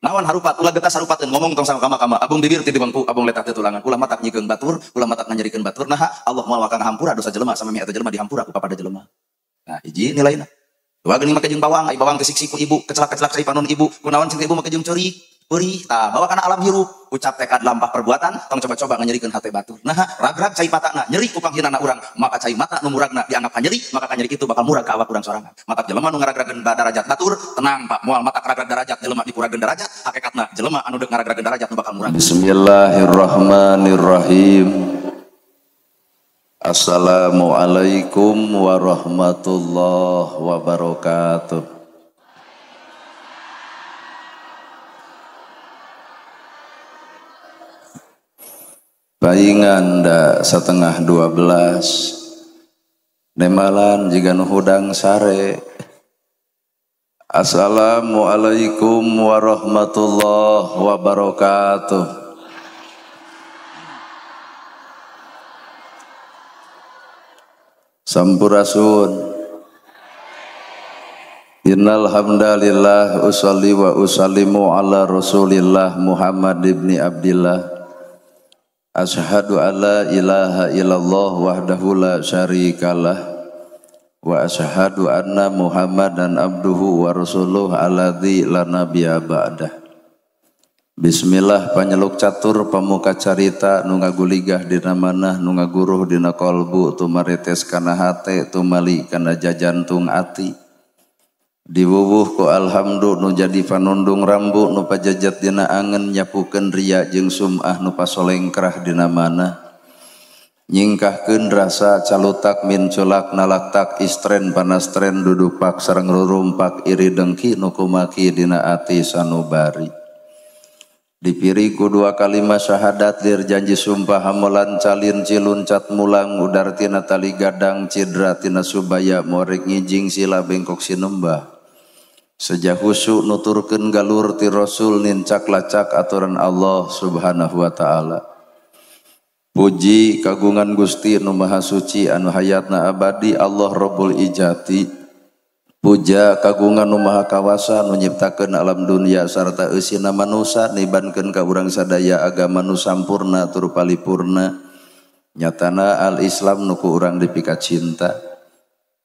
Nawan harupat, ulah getas harupateun ngomong tong sama kama abung bibir ti di bangku abung letak teh tulangan ulah matak nyikeun batur ulah matak nganyerikeun batur nah Allah moal wakang hampura dosa jelema sama eta jelema dihampura ku kapada jelema. Nah hiji nilaina dua geuning make jeung bawang ai bawang teh siksi ku ibu kecelak-kecelak sai panon ibu kunaon cing ibu make jeung ceurik perih tah bawa kana alam hirup ucap tekad lampah perbuatan tong coba-coba nganyerikeun hate batur nah ragrag cai patana nyeri ku panghinana urang maka cai mata nu muragna dianggap nyeri maka nyeri kitu bakal murag ka awak urang sorangan matak jelema nu ngaragrageun darajat batur tenang Pak moal matak ragrag darajat jelema dikurageun darajat hakikatna jelema anu deuk ngaragrageun darajat nu bakal murag. Bismillahirrahmanirrahim. Assalamualaikum warahmatullahi wabarakatuh. Painganda setengah 12 nemalan jika nuhudang sare. Assalamualaikum warahmatullahi wabarakatuh. Sampurasun. Innal hamdalillah usolli wa usallimu ala Rasulillah Muhammad ibni Abdillah. Asyhadu an la ilaha illallah wahdahu la syarikalah wa asyhadu anna Muhammadan abduhu wa rasuluh alladzi la nabiyya ba'dah. Bismillah panyeluk catur pamuka carita nu ngaguligah dina manah nu ngaguruh dina kolbu tumarites kana hate tumali kana jajantung ati. Diwuwuh ku alhamdu nu jadi panundung rambu nu pajajat dina angen nyapukeun ria jeung sum'ah nu pasolengkrah dina manah. Nyingkahkeun rasa calutak min culak nalaktak istren panastren dudupak sareng rurumpak iri dengki nu kumaki dina ati sanubari. Dipiri ku dua kalimat syahadat lir janji sumpah hamelan calin cilun cat mulang udar tina tali gadang cidra tina subaya morek ngijing sila bengkok sinembah. Sejak husu nuturkeun galur ti Rasul nincak lacak aturan Allah Subhanahu wa taala. Puji kagungan Gusti nu Maha Suci anu hayatna abadi Allah Rabbul Ijati. Puja kagungan nu Maha Kawasa nu nyiptakeun alam dunia sarta eusina manusa nibankeun ka urang sadaya agama nu sampurna tur palipurna. Nyatana al-Islam nu ku urang dipika cinta.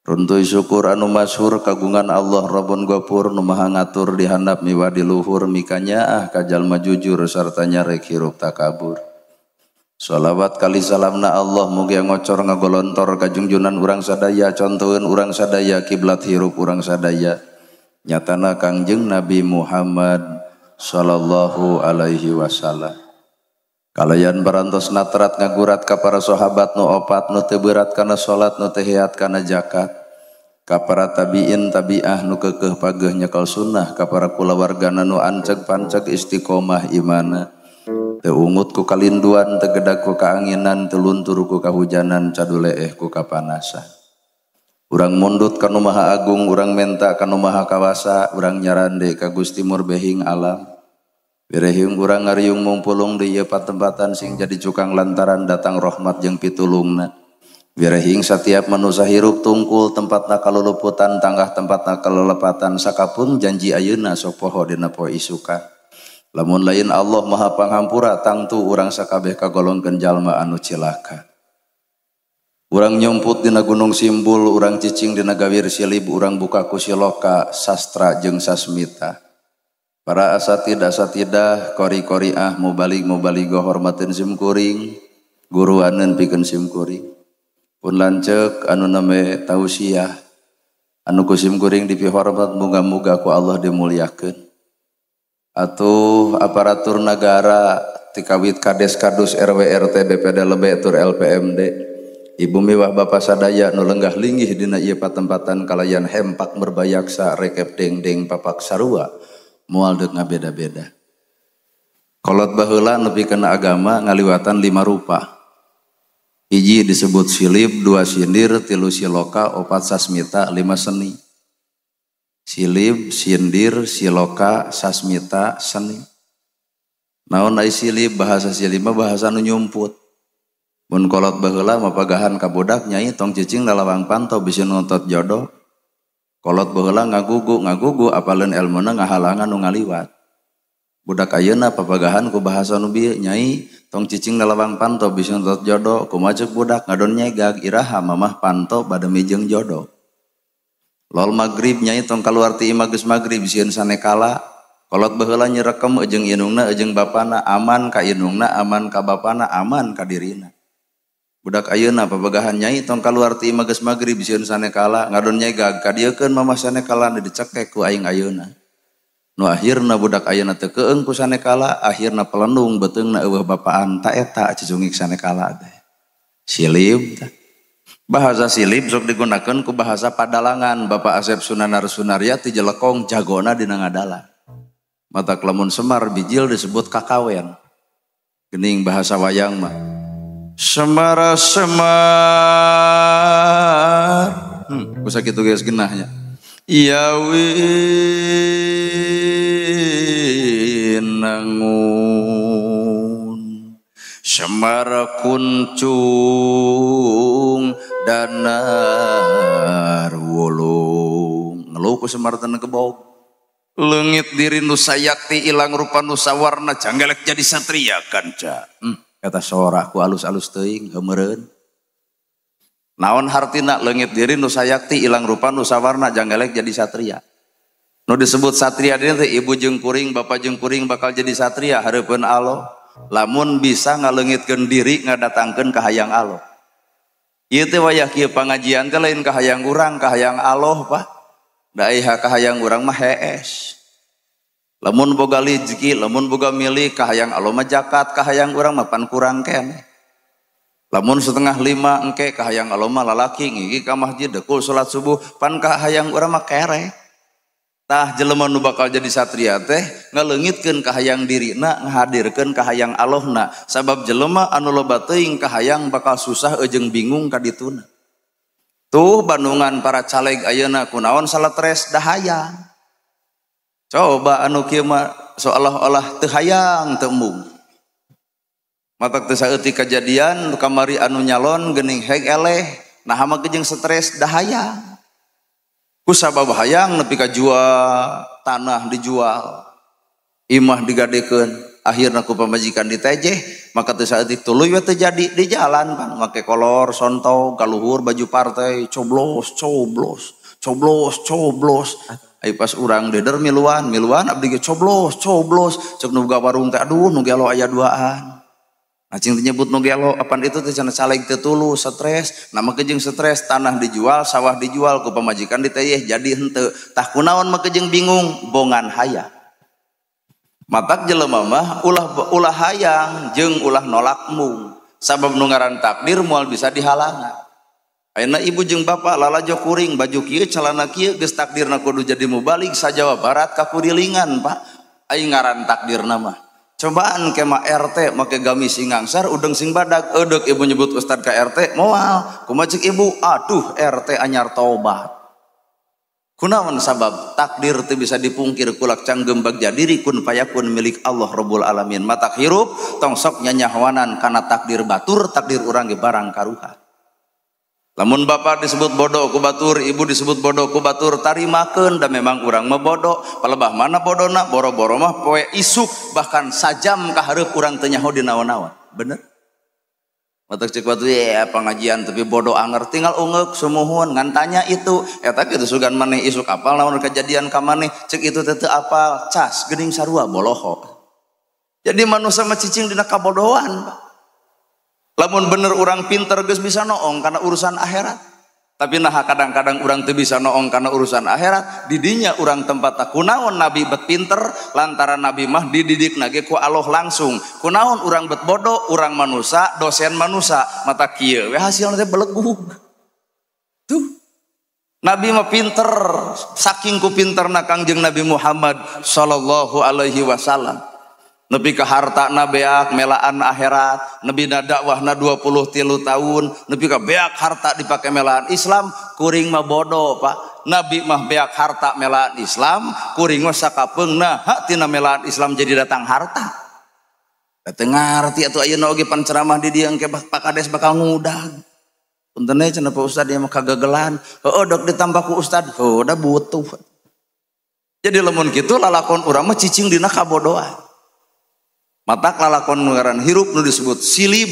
Runtuy syukur anu masyhur kagungan Allah Rabbun Ghafur nu Maha ngatur di handap miwah di luhur mikanyaah ka jalma jujur sarta nyarek hirup takabur. Shalawat kali salamna Allah mugia ngocor ngagolontor ka junjunan urang sadaya contoheun urang sadaya kiblat hirup urang sadaya nyatana Kangjeng Nabi Muhammad sallallahu alaihi wasallam. Kalayan parantos natrat ngagurat ka para sahabat nu opat nu teu beurat kana salat nu teu hiat kana zakat ka para tabiin tabiah nu keukeuh pageuh nyekel sunnah ka para kulawargana nu anceg panceg istiqomah imana teu ungut ku kalinduan teu gedag ku kaanginan teu luntur ku kahujanan caduleeh ku kapanasan. Urang mundut ka nu Maha Agung urang menta ka nu Maha Kawasa urang nyarande ka Gusti Murbehing alam. Wirehing urang ngariung mumpulung di ieu patempatan sing jadi cukang lantaran datang rahmat jeung pitulungna. Wirehing setiap manusia hirup tungkul tempatna kaluluputan tanggah tempatna kalelepatan sakapun janji ayeuna sok poho dina poe isukan. Lamun lain Allah Maha Panghampura tangtu urang sakabeh kagolongkeun jalma anu cilaka. Urang nyomput dina Gunung Simbul, urang cicing dina Gawir Silib, urang buka ku siloka sastra jeung sasmita. Para asatidah kori-koriah mubalig-mubaligo hormatin simkuring guruaneun pikeun simkuring pun lanceuk anu name tausiah anu ku simkuring dipihormat muga-muga ku Allah dimuliakeun atuh aparatur negara tikawit kades kadus RW RT BPD Lebe tur LPMD ibu miwah bapak sadaya nu lenggah linggih dina ieu patempatan kalayan hempak merbayaksa rekep deng-deng papak sarua moal deuk ngabeda-beda. Kolot baheula nepi kana agama ngaliwatan 5 rupa. Hiji disebut silib, 2 sindir, 3 siloka, 4 sasmita, 5 seni. Silib, sindir, siloka, sasmita, seni. Naon ai silib bahasa silib mah bahasa nu nyumput. Mun kolot baheula mapagahan ka budak nyai tong cicing lalawang pantau bisa nontot jodoh. Kolot baheula ngagugu apaleun elmuna ngahalangan nu ngaliwat. Budak ayeuna papagahan ku bahasa nu bieu nyai tong cicing nalawang panto bisa nontot jodoh kumacek budak ngadon nyegag iraha mamah panto bade mijeng jodoh. Lol magrib nyai tong kaluar ti imah geus magrib sieun sanekala kolot baheula nyerekem ejeng inungna ejeng bapana aman ka inungna aman ka bapana aman ka dirina. Budak ayeuna papagahan nyai tong kaluar ti imah geus magrib sieun sanekala ngadon nyegag ka dieukeun mamah sanekala dicekek ku aing ayeuna. Nu akhirna budak ayeuna teu keung ku sanekala akhirna pelendung beteungna eueuh bapaan ta eta cicungik sanekala teh silib tah. Bahasa silib sok digunakeun ku bahasa padalangan. Bapak Asep Sunanar Sunaria ti jelekong jagona dina ngadalan. Mata lamun Semar bijil disebut kakawen. Geuning bahasa wayang mah Semar Semar kusa kitu geus genahnya nangun Semar kuncung danar wulung ngeluh ku Semar teu kebog leungit diri nu sayakti ilang rupa nu sawarna janggelek jadi satria kanca kata sorak ku alus-alus teuing heumereun naon hartina leungit diri nu sayakti ilang rupa nu sawarna janggelek jadi satria. Nu disebut satria dia teh ibu jeung kuring bapak jeung kuring bakal jadi satria hareupeun Allah lamun bisa ngaleungitkeun diri ngadatangkeun ka hayang Allah. Ieu teh wayah kieu pangajian teh lain ka hayang urang ka hayang Allah Pak. Da aya ka hayang urang mah hees. Lamun boga lijki lamun boga milik ka hayang Allah mah zakat ka hayang urang mah pan kurang keneh. Lamun setengah 5 engke ka hayang Allah mah lalaki ngigi ka masjid dekul salat subuh pan ka hayang urang mah kere. Tah jelema nu bakal jadi satria teh ngaleungitkeun ka hayang dirina ngahadirkeun ka hayang Allahna sabab jelema anu loba teuing ka hayang bakal susah ejeng bingung ka dituna. Tuh bandungan para caleg ayeuna kunaon salatres da hayang. Coba anu kieu mah seolah-olah teu hayang teu embung. Matak teu saeutik kajadian kamari anu nyalon geuning heg eleh nah mah jeung stres da hayang. Ku sabab hayang nepi ka jual tanah dijual imah digadekeun akhirna ku pamajikan ditejeh maka teu saeutik tuluy we teu jadi di jalan kan make kolor sontong kaluhur baju partai coblos ai pas urang deder miluan abdi ge coblos cek nu boga warung teh aduh nu gelo aya duaan. Acing nyebut nu gelo apan itu teh cenah caleg teu tulus stres nama kejeng stres tanah dijual sawah dijual ku pamajikan diteyeh jadi henteu tah kunaon mah kejeng bingung bongan hayang. Matak jelema mah ulah hayang jeung ulah nolak mung sabab nu ngaran takdir moal bisa dihalangan. Ayeuna ibu jeung bapak lalajo kuring baju kieu calana kieu geus takdirna kudu jadi mubalik sa Jawa Barat ka kurilingan Pak aing ngaran takdirna mah. Cobaan kema RT make gamis singangsar udeng sing badak eudek ibu nyebut ustad ka RT moal kumaha ceuk ibu aduh RT anyar tobat. Kunaon sabab takdir teu bisa dipungkir kulak canggem bagja diri kun payakun milik Allah Rabbul Alamin. Matak hirup tong sok nyanyahwanan kana takdir batur takdir urang ge barang karuha. Lamun bapak disebut bodoh ku batur, ibu disebut bodoh ku batur, tarimakeun da memang urang mah bodoh. Palebah mana bodona, boro-boro mah poe isuk bahkan sajam ka hareup urang teu nyaho di naon-naon. Bener? Matak cek batu ya pengajian tapi bodoh anger tinggal ungeuk sumuhun ngan tanya itu eta kitu sugan maneh isuk apal naon kejadian ka maneh cek itu teu apal cas geuning sarua boloho. Jadi manusia mah cicing dina kabodohan. Lamun bener orang pinter geus bisa noong karena urusan akhirat. Tapi nah kadang-kadang orang teu bisa noong karena urusan akhirat. Didinya orang tempat kunaon nabi bet pinter lantaran nabi mah dididik nage ku Allah langsung. Kunaon orang bet bodoh, orang manusia, dosen manusia. Mata kieu we hasilna teh belegug. Tuh. Nabi mah pinter, saking ku pinterna Kangjeng Nabi Muhammad sallallahu alaihi wasallam. Nepi ka hartana beak melaan akhirat, nepi na dakwahna 23 tahun, nepi ka beak harta dipake melaan Islam, kuring mah bodoh Pak. Nabi mah beak harta melaan Islam, kuring mah sakapeungna hak tina melaan Islam jadi datang harta. Da teu ngarti atuh ayeuna oge panceramah di dieu engke pakades bakal ngudag. Punten we cenah Pak Ustad ieu mah kagagelan, heueuh dok ditambah ku Ustad, heuh da butuh. Jadi lamun kitu lalakon urang mah cicing dina kabodohan. Matak lalakon ngaran hirup nu disebut silib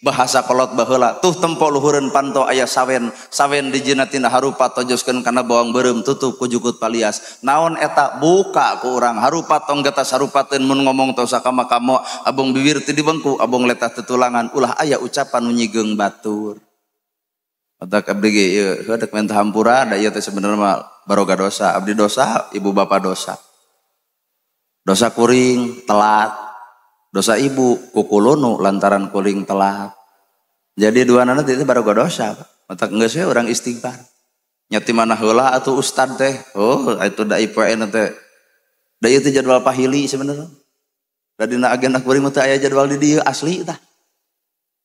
bahasa kolot baheula tuh tempo luhureun panto aya sawen dijina tina harupat tojoskeun kana bawang beureum tutup ku jukut palias naon eta buka ku urang harupat tong getas harupateun mun ngomong tong sakama-kamo abong bibir teu dibengku abong letah tetulangan ulah aya ucapan nu nyigeung batur. Matak abdi ge ieu heudeuk menta hampura da ieu teh sabenerna mah baroga dosa abdi dosa ibu bapa dosa kuring telat dosa ibu kukulunu lantaran kuring telat jadi dua nana itu baroga dosa matak geus we urang istighfar nya ti mana heula atuh ustad teh oh itu da IPN teh da ieu teh jadwal pahili sebenarnya da dina agenda kuring teh aya jadwal di dieu asli tah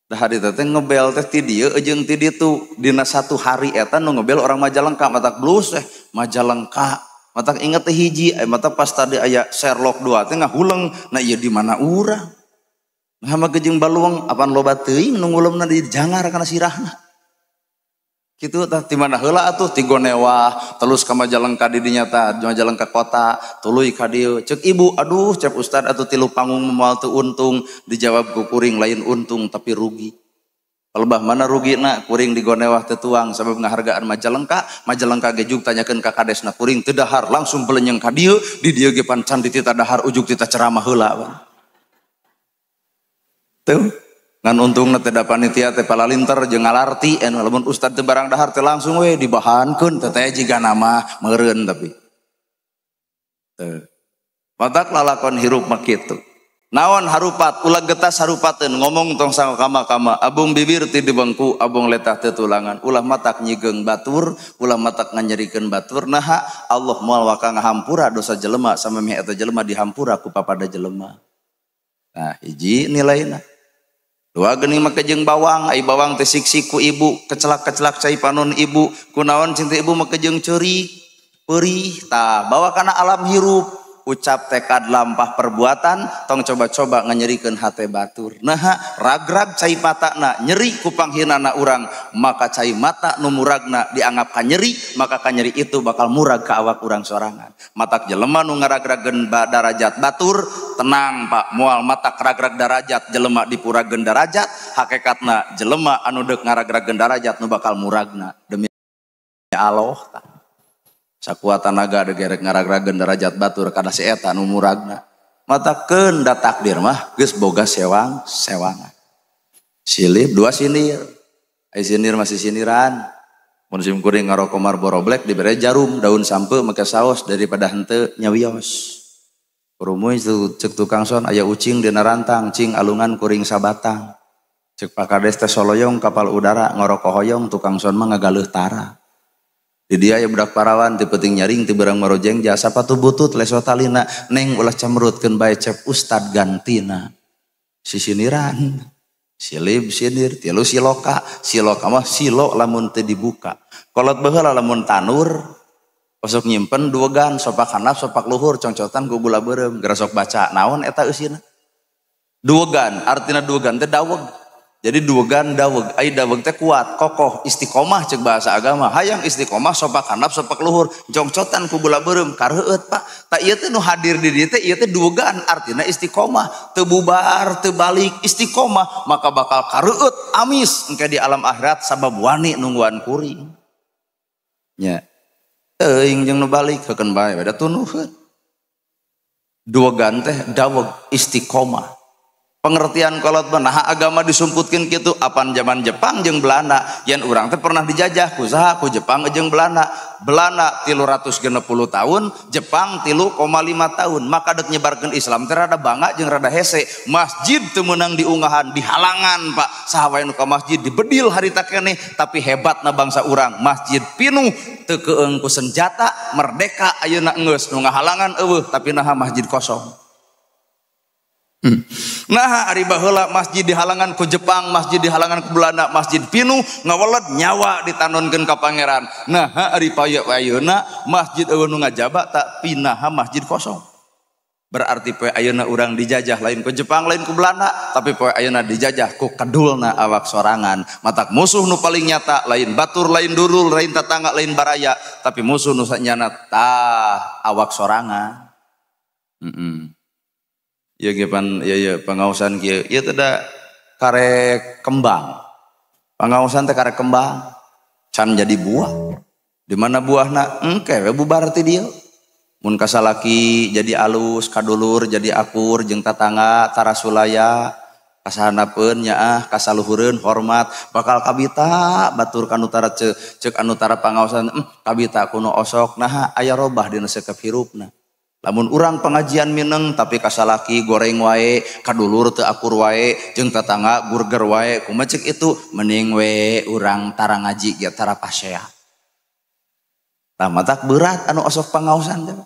da hari teh ngebel teh ti dieu jeung ti ditu dina satu hari eta nu ngebel orang Majalengka matak blus Majalengka matak inget teh hiji matak pas tadi aya Sherlock 2 teh ngahuleng nah ieu di mana urang nah mah jeung baluang apan loba teuing nu ngulumna di jangar kana sirahna kitu tah ti mana heula atuh ti Gonewah telus ka Majalengka di dinya tah Majalengka kota tuluy ka dieu ceuk ibu aduh cep ustad atuh tilu panggung moal teu untung dijawab ku kuring lain untung tapi rugi lebah mana rugina kuring di Gonewah tetuang sabab ngahargaan Majalengka ge juk tanyakeun ka kadesna kuring teu dahar langsung belenyeng ka dieu di dieu ge pan can ditita dahar ujug tita ceramah heula tuh ngan untungna teh da panitia teh palalinter jeung ngalarti lamun ustad teu barang dahar teh langsung we dibahankeun teh teh jiga nama meureun tapi teu matak lalakon hirup mah kitu. Naon harupat ulah getas harupateun ngomong tong sakama-kama abung bibir ti dibengku abung letah tetulangan ulah matak nyigeung batur ulah matak nganyerikeun batur naha Allah moal waka ngahampura dosa jelema samemeh eta jelema dihampura ku papada jelema. Nah hiji nilaina dua geuning make jeung bawang ai bawang teh siksik ku ibu kecelak-kecelak cai panon ibu kunaon cinta ibu make jeung ceurik peurih tah bawa kana alam hirup ucap tekad lampah perbuatan tong coba-coba nganyerikeun hate batur naha ragrag cai matana nyeri ku panghinana urang maka cai mata nu muragna dianggap ka nyeri maka ka nyeri itu bakal murag ka awak urang sorangan matak jelema nu ngaragrageun darajat batur tenang Pak moal matak ragrag darajat jelema dipurageun darajat hakikatna jelema anu deuk ngaragrageun darajat nu bakal muragna demi Allah sakuat tanaga ada gerek ngaragrageun derajat batur kada si eta nu muragna matakeun da takdir mah geus boga sewangan silip dua sinir ai sinir masih siniran mun sim kuring ngaroko Marlboro Black dibere jarum daun sampe make saos daripada henteu nyawios kurumuy ceuk tukang son aya ucing dina rantang cing alungan kuring sabatang ceuk pakades teh soloyong kapal udara ngaroko hoyong tukang son mah ngagaleuh tara di dia ya budak parawan ti penting nyaring ti barang marojeng jasa patu butut leso talina neng ulah camrutkeun bae cep ustad gantina si siniran silib sinir tilu siloka mah silo lamun teu dibuka kolot baheula lamun tanur osok nyimpen duegan sopak handap sopak luhur congcotan ku gula beureum geura sok baca naon eta eusina duegan artina duegan teh daweg jadi duegan daweg ai daweg teh kuat kokoh istiqomah ceuk bahasa agama hayang istiqomah sopak handap sopak luhur jongcotan ku gula beureum kareueut Pak ta ieu teh nu hadir di dieu teh ieu teh duegan artina istiqomah teu bubar teu balik istiqomah maka bakal kareueut amis engke di alam akhirat sabab wani nungguan kuring nya teuing jeung nu balik heukeun bae beda tunuhkeun duegan teh daweg istiqomah pengertian kolot nah agama disumputkeun kitu apan zaman Jepang jeung Belanda yen urang teh pernah dijajah ku saha ku Jepang jeung Belanda 360 tahun Jepang 3,5 tahun maka dek nyebarkeun Islam teh rada bangga jeung rada hese masjid teu meunang diungahan dihalangan Pak saha wae nu ka masjid dibedil harita keneh tapi hebatna bangsa urang masjid pinuh teu keung ku senjata merdeka ayeuna geus nu ngahalangan eueuh tapi naha masjid kosong. Nah ari baheula masjid dihalangan ku Jepang masjid dihalangan ku Belanda masjid pinuh ngaweled nyawa ditanonkeun ka pangeran nah ari ayeuna masjid eueuh nu ngajaba tak pinaha masjid kosong berarti poe ayeuna urang dijajah lain ku Jepang lain ku Belanda tapi poe ayeuna dijajah ku kedulna awak sorangan matak musuh nu paling nyata lain batur lain durul lain tetangga lain baraya tapi musuh nu sanyana tah awak sorangan Ya gepan ya pangaosan kieu ieu teh da karek kembang. Pangaosan teh karek kembang can jadi buah. Di mana buahna engke we bubar ti dieu. Mun kasalaki jadi alus, kadulur jadi akur jeung tatangga tarasulaya kasahanapeun nyaah kasaluhureun hormat bakal kabita batur ka nutara ceuk anu tara pangaosan kabita kuno osok nah aya robah dina sekep hirupna. Lamun urang pengajian mineng tapi kasalaki goreng wae, kadulur teu akur wae, jeung tetangga burger wae, kumaha ceuk itu mending we urang tara ngaji ge tara pasea. Tah matak berat anu osok pangaosan teh.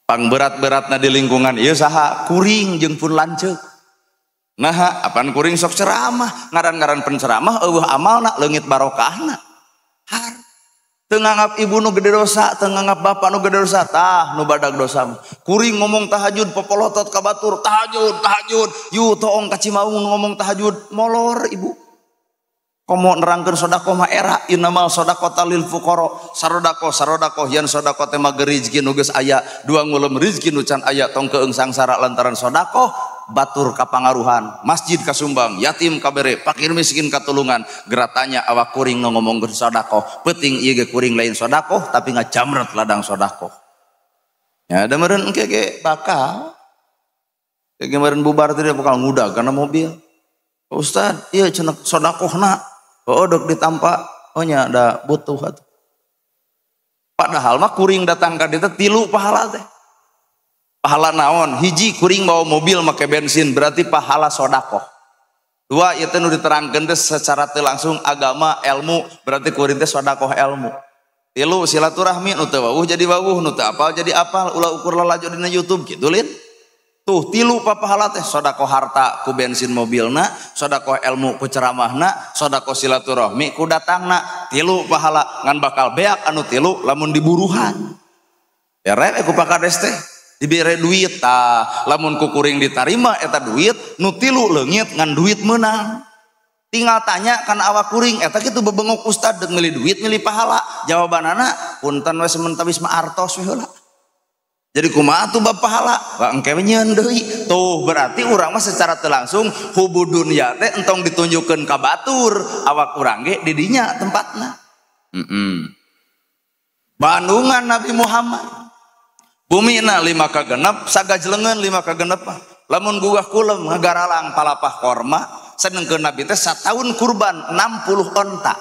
Pang berat-beratna di lingkungan ieu saha? Kuring jeung pun lanceuk. Nah, apaan kuring sok ceramah, ngaran-ngaran penceramah eueuh amalna leungit barokahna. Har teu nganggap ibu nu gede dosa, teu nganggap bapak nu gede dosa, tah nu badag dosa. Kuring ngomong tahajud popolotot ka batur, tahajud, yu toong ka Cimaung ngomong tahajud, molor ibu. Komo nerangkeun sodaqoh mah era innamal shadaqata lil fuqara, sarodaqoh yan sodaqoh teh mah rezeki nu geus aya, dua ngulem rezeki nu can aya tong keung sangsara lantaran sodaqoh. Batur kapangaruhan, masjid kasumbang, yatim kabere, fakir miskin katulungan, geratanya awak kuring nu ngomongkeun sedekah, penting ieu ge kuring lain sedekah tapi ngajamret ladang sedekah. Ya da meureun engke ge bakal ge meureun bubar teh bakal ngudag kana mobil. Ustad, ieu cenah sedekahna, heuh deuk ditampa, oh nya da butuh atuh. Padahal mah kuring datang ka dieu tilu pahala teh. Pahala naon? Hiji kuring bawa mobil make bensin berarti pahala sodakoh. Dua ieu teh nu diterangkeun teh secara teu langsung agama ilmu berarti kuring teh sodakoh ilmu. Tilu silaturahmi nu teu wawuh jadi wawuh, nu teu apal jadi apal, ulah ukur lalajo dina YouTube kitu lin. Tuh tilu pahala teh sodakoh harta ku bensin mobilna, sodakoh ilmu ku ceramahna, sodakoh silaturahmi ku datangna. Tilu pahala ngan bakal beak anu tilu lamun diburuhan. Ya rek ku pakades teh dibere duit tah lamun kukuring ditarima eta duit nu tilu leungit ngan duit menang tinggal tanya kan awak kuring eta kitu bebengok ustad deuk milih duit milih pahala jawabanana punten we sementawis mah artos we heula jadi kumaha tuh bab pahala engke nyeun deui tuh berarti urang mah secara teu langsung hubu dunya teh entong ditunjukkeun ka batur awak urang ge di dinya tempatna Bandungan Nabi Muhammad bumi na 5 kagenep sagajlengeun 5 kagenep lamun gugah kulem ngagaralang palapah korma sedengkeun Nabi teh sataun kurban 60 onta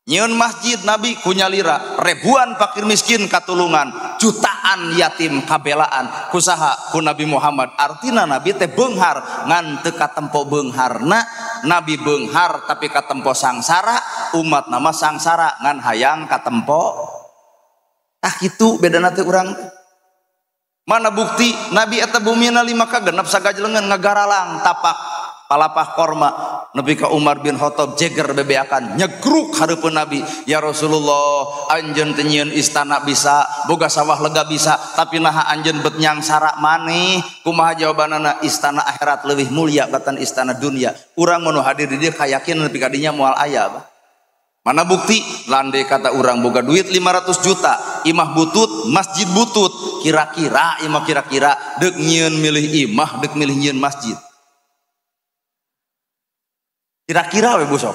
nyieun masjid Nabi kunyalira ribuan fakir miskin katulungan jutaan yatim kabelaan kusaha ku Nabi Muhammad artina Nabi teh beunghar ngan teu katempo beungharna Nabi beunghar tapi katempo sangsara umat nama sangsara ngan hayang katempo tah kitu bedana teh urang mana bukti Nabi eta bumina 5 kagenep sagajlengeun ngagaralang tapak palapah korma nepi ka Umar bin Khattab jeger bebeakan nyegruk hareupeun Nabi ya Rasulullah anjeun teu nyieun istana bisa boga sawah lega bisa tapi naha anjeun bet nyangsara maneh kumaha jawabanana istana akhirat leuwih mulia batan istana dunia urang mun hadir di dieu kayakin nepi ka dinya moal aya bah. Mana bukti landai kata orang boga duit 500 juta imah butut masjid butut kira-kira imah kira-kira deuk nyieun milih imah deuk milih nyieun masjid kira-kira we busok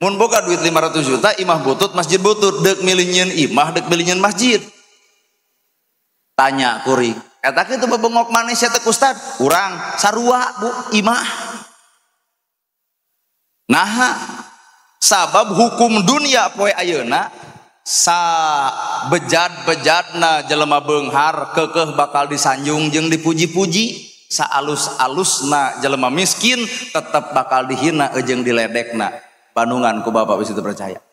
mun boga duit 500 juta imah butut masjid butut deuk milih nyieun imah deuk milih nyieun masjid tanya kuring eta kitu bebengok manis eta ustad urang sarua bu imah naha sabab hukum dunia poe ayeuna sa bejat-bejatna jelema beunghar keukeuh bakal disanjung jeung dipuji-puji sa alus-alusna jelema miskin tetep bakal dihina jeung diledekna Bandungan ku bapak wis teu percaya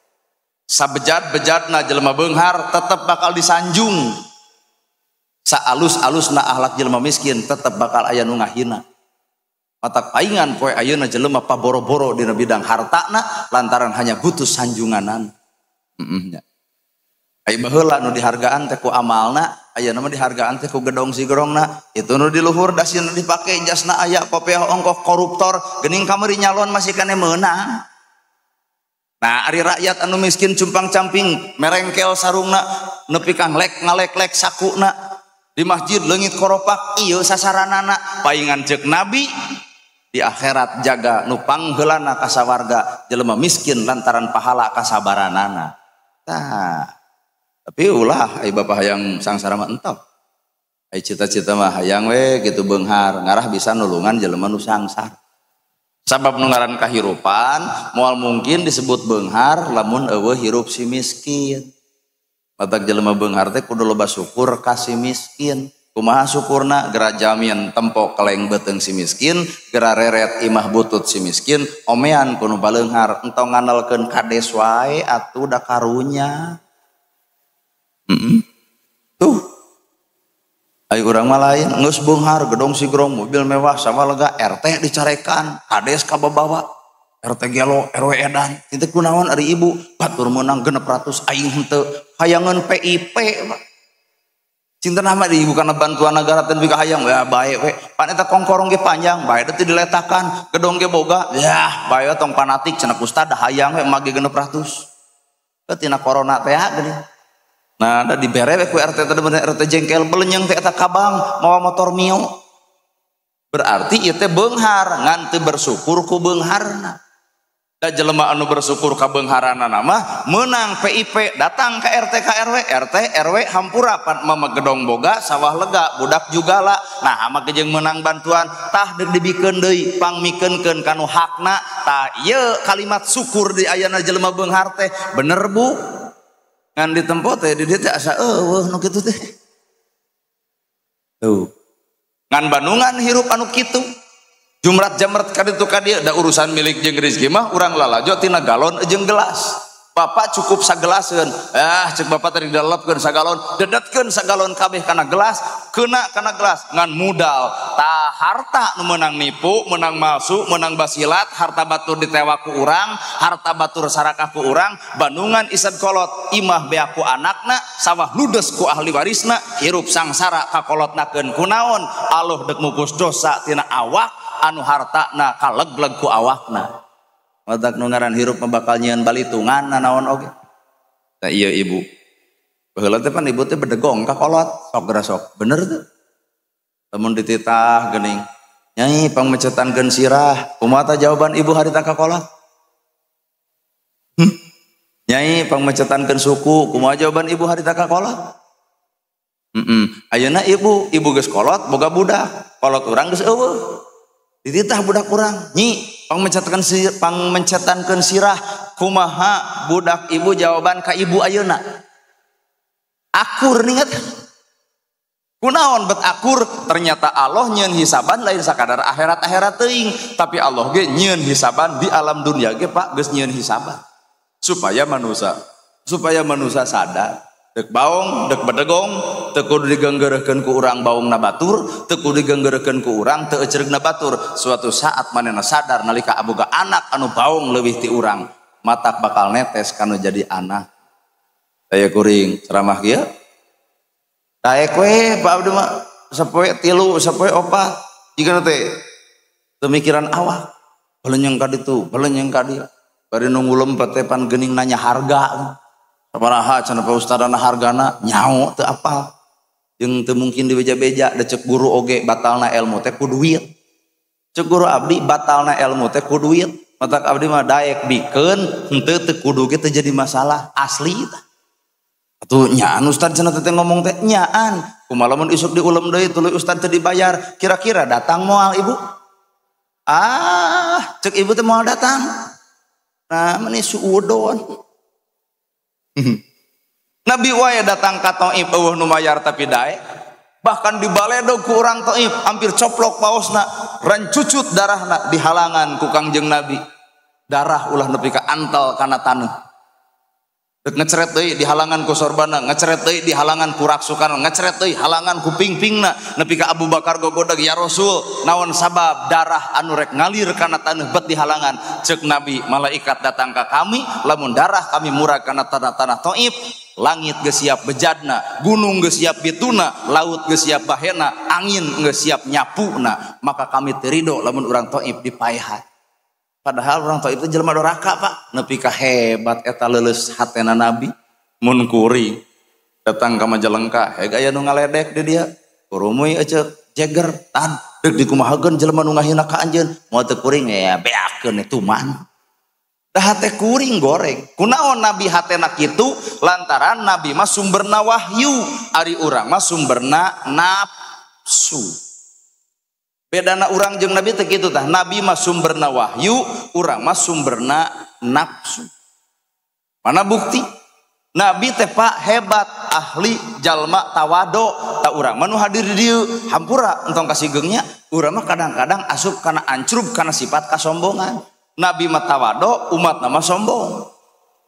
sa bejat-bejatna jelema beunghar tetep bakal disanjung sa alus-alusna akhlak jelema miskin tetep bakal aya nu ngahina matak paingan poe ayeuna jelema paboro-boro dina bidang hartana lantaran hanya butuh sanjunganan. Ai baheula nu dihargaan teh ku amalna, ayeuna mah dihargaan teh ku gedong sigrongna. Itu nu di luhur dasieun dipake jasna aya popeah ongkos koruptor, geuning kamari nyalon masih kane meunang. Nah, ari rakyat anu miskin cumpang-camping merengkel sarungna nepi ka ngalek-ngalek sakuna. di masjid leungit koropak ieu sasaranana paingan ceuk nabi di akhirat jaga nu pangheulana ka sawarga jelema miskin lantaran pahala kasabaranana. Tah tapi ulah ai bapak hayang sangsara mah entok ai cita-cita mah hayang we gitu beunghar ngarah bisa nulungan jelema nu sangsar sabab nu ngaran kahirupan moal mungkin disebut beunghar lamun eueuh hirup si miskin. Matak jelema beunghar teh kudu loba syukur ka si miskin. Kumaha syukurna? Gera jamin tempo keleng beuteung si miskin, gera reret imah butut si miskin, omean kudu baleunghar entong nganelkeun kades wae atuh da karunya. Tuh. Ai urang mah lain geus beunghar gedong sigrong mobil mewah sawalega RT dicarekan, kades kababawa. RT gelo RW edan itu kunaon ari ibu batur meunang 600 aing henteu hayangan PIP cinta nama di ibu karena bantuan negara teh bika hayang ya bae we pan eta kongkorong ge panjang bae teh diletakan gedong ge boga ya bae tong fanatik cenah ustad hayang we mage 600 teh tina corona teh geuning nah da dibere we ku RT teh bener RT jengkel belenyeng teh eta kabang mawa motor Mio berarti ieu teh beunghar ngan teu bersyukur ku beungharna. Da jelema anu bersyukur ka beungharana mah meunang PIP datang ka RT ka RW hampura pan mama gedong boga sawah lega budak jugala nah mah jeung meunang bantuan tah deuk dibikeun deui pangmikeunkeun kanu hakna tah ieu kalimat syukur di ayana jelema beunghar teh bener bu ngan ditempo teh di dieu teh asa eueuh nu kitu teh tuh ngan Bandungan hirup anu kitu jumrat jamret kaditu ka dieu da urusan milik jeung rezeki mah urang lalajo tina galon jeung gelas bapak cukup sagelaseun ceuk bapak tadi dalepkeun sagalon dedetkeun sagalon kabeh kana gelas keuna kana gelas ngan mudal tah harta nu meunang nipu meunang malsu meunang basilat harta batur ditewa ku urang harta batur sarakah ku urang Bandungan isad kolot imah bea ku anakna sawah ludes ku ahli warisna hirup sangsara kakolotnakeun kunaon Allah deuk mupus dosa tina awak anu hartana kalegleg ku awakna matak nu ngaran hirup bakal nyieun balitungan naon oge tah ieu ibu baheula teh pan ibu teh bedegong ka kolot sok geura sok bener teh lamun dititah geuning nyai pangmecetankeun sirah kumaha tah jawaban ibu harita ka kolot nyai pangmecetankeun suku kumaha jawaban ibu harita ka kolot ayeuna ibu geus kolot boga budak kolot urang geus eueuh dititah budak urang nyi pangmencetankeun sirah kumaha budak ibu jawaban ka ibu ayeuna akur ningat kunaon bet akur ternyata Allah nyieun hisaban lain sakadar akhirat teuing tapi Allah ge nyieun hisaban di alam dunia ge Pak geus nyieun hisaban supaya manusia sadar dek baong dek bedegong teu kudu digenggeureukeun ku urang baongna batur teu kudu digenggeureukeun ku urang teu ecereugna batur suatu saat manehna sadar nalika aboga anak anu baong leuwih ti urang matak bakal netes kanu jadi anak aya kuring ceramah kieu daek we Pak Abdi mah sapoe 3 sapoe 4 jigana teh teu mikiran awak balenyeng ka ditu balenyeng ka dieu bari nu ngulempet teh pan geuning nanya harga sabaraha cenah Pak Ustadana hargana nyaho teu apal jeung teu mungkin dibeja-beja da ceuk guru oge batalna ilmu teh ku duit ceuk guru abdi batalna ilmu teh ku duit matak abdi mah daek bikeun henteu teu kudu ge teu jadi masalah asli tah atuh nyaan ustad cenah teh ngomong teh nyaan kumaha lamun isuk diulem deui tuluy ustad teu dibayar kira-kira datang moal ibu ceuk ibu teh moal datang nah meni suudon Nabi wae datang ka Taif eueuh nu mayar tapi dae bahkan dibaledog ku urang Taif hampir coplok paosna rancucut darahna di halangan ku Kangjeng Nabi darah ulah nepi ka antal kana taneuh deuk ngeceret deui di halangan ku sorbana ngeceret deui di halangan ku raksukana ngeceret deui halangan ku pingpingna nepi ka Abu Bakar gogodag ya Rasul naon sabab darah anu rek ngalir kana taneuh bet di halangan ceuk Nabi malaikat datang ka kami lamun darah kami murag kana tanah-tanah Taif langit geus siap bejadna gunung geus siap bituna laut geus siap bahena angin geus siap nyapuna maka kami teu ridho lamun urang Taif dipaehan padahal orang Taif itu jelema doraka Pak nepi ka hebat eta leuleus hatena Nabi mun kuring datang ka Majalengka hege aya nu ngaledek di dia kurumuy ecek jeger tan deuk dikumahageun jelema nu ngahina ka anjeun moal teu kuring ya beakeun itu man dah hate kuring goreng kunaon nabi hatena kitu lantaran nabi mah sumberna wahyu ari urang mah sumberna nafsu bedana urang jeung nabi teh kitu tah nabi mah sumberna wahyu urang mah sumberna nafsu mana bukti nabi teh pak hebat ahli jalma tawado tak urang mah nu hadir di dieu hampura entong kasigengnya urang mah kadang-kadang asup kana ancrub kana sifat kasombongan nabi mah tawado umat nama sombong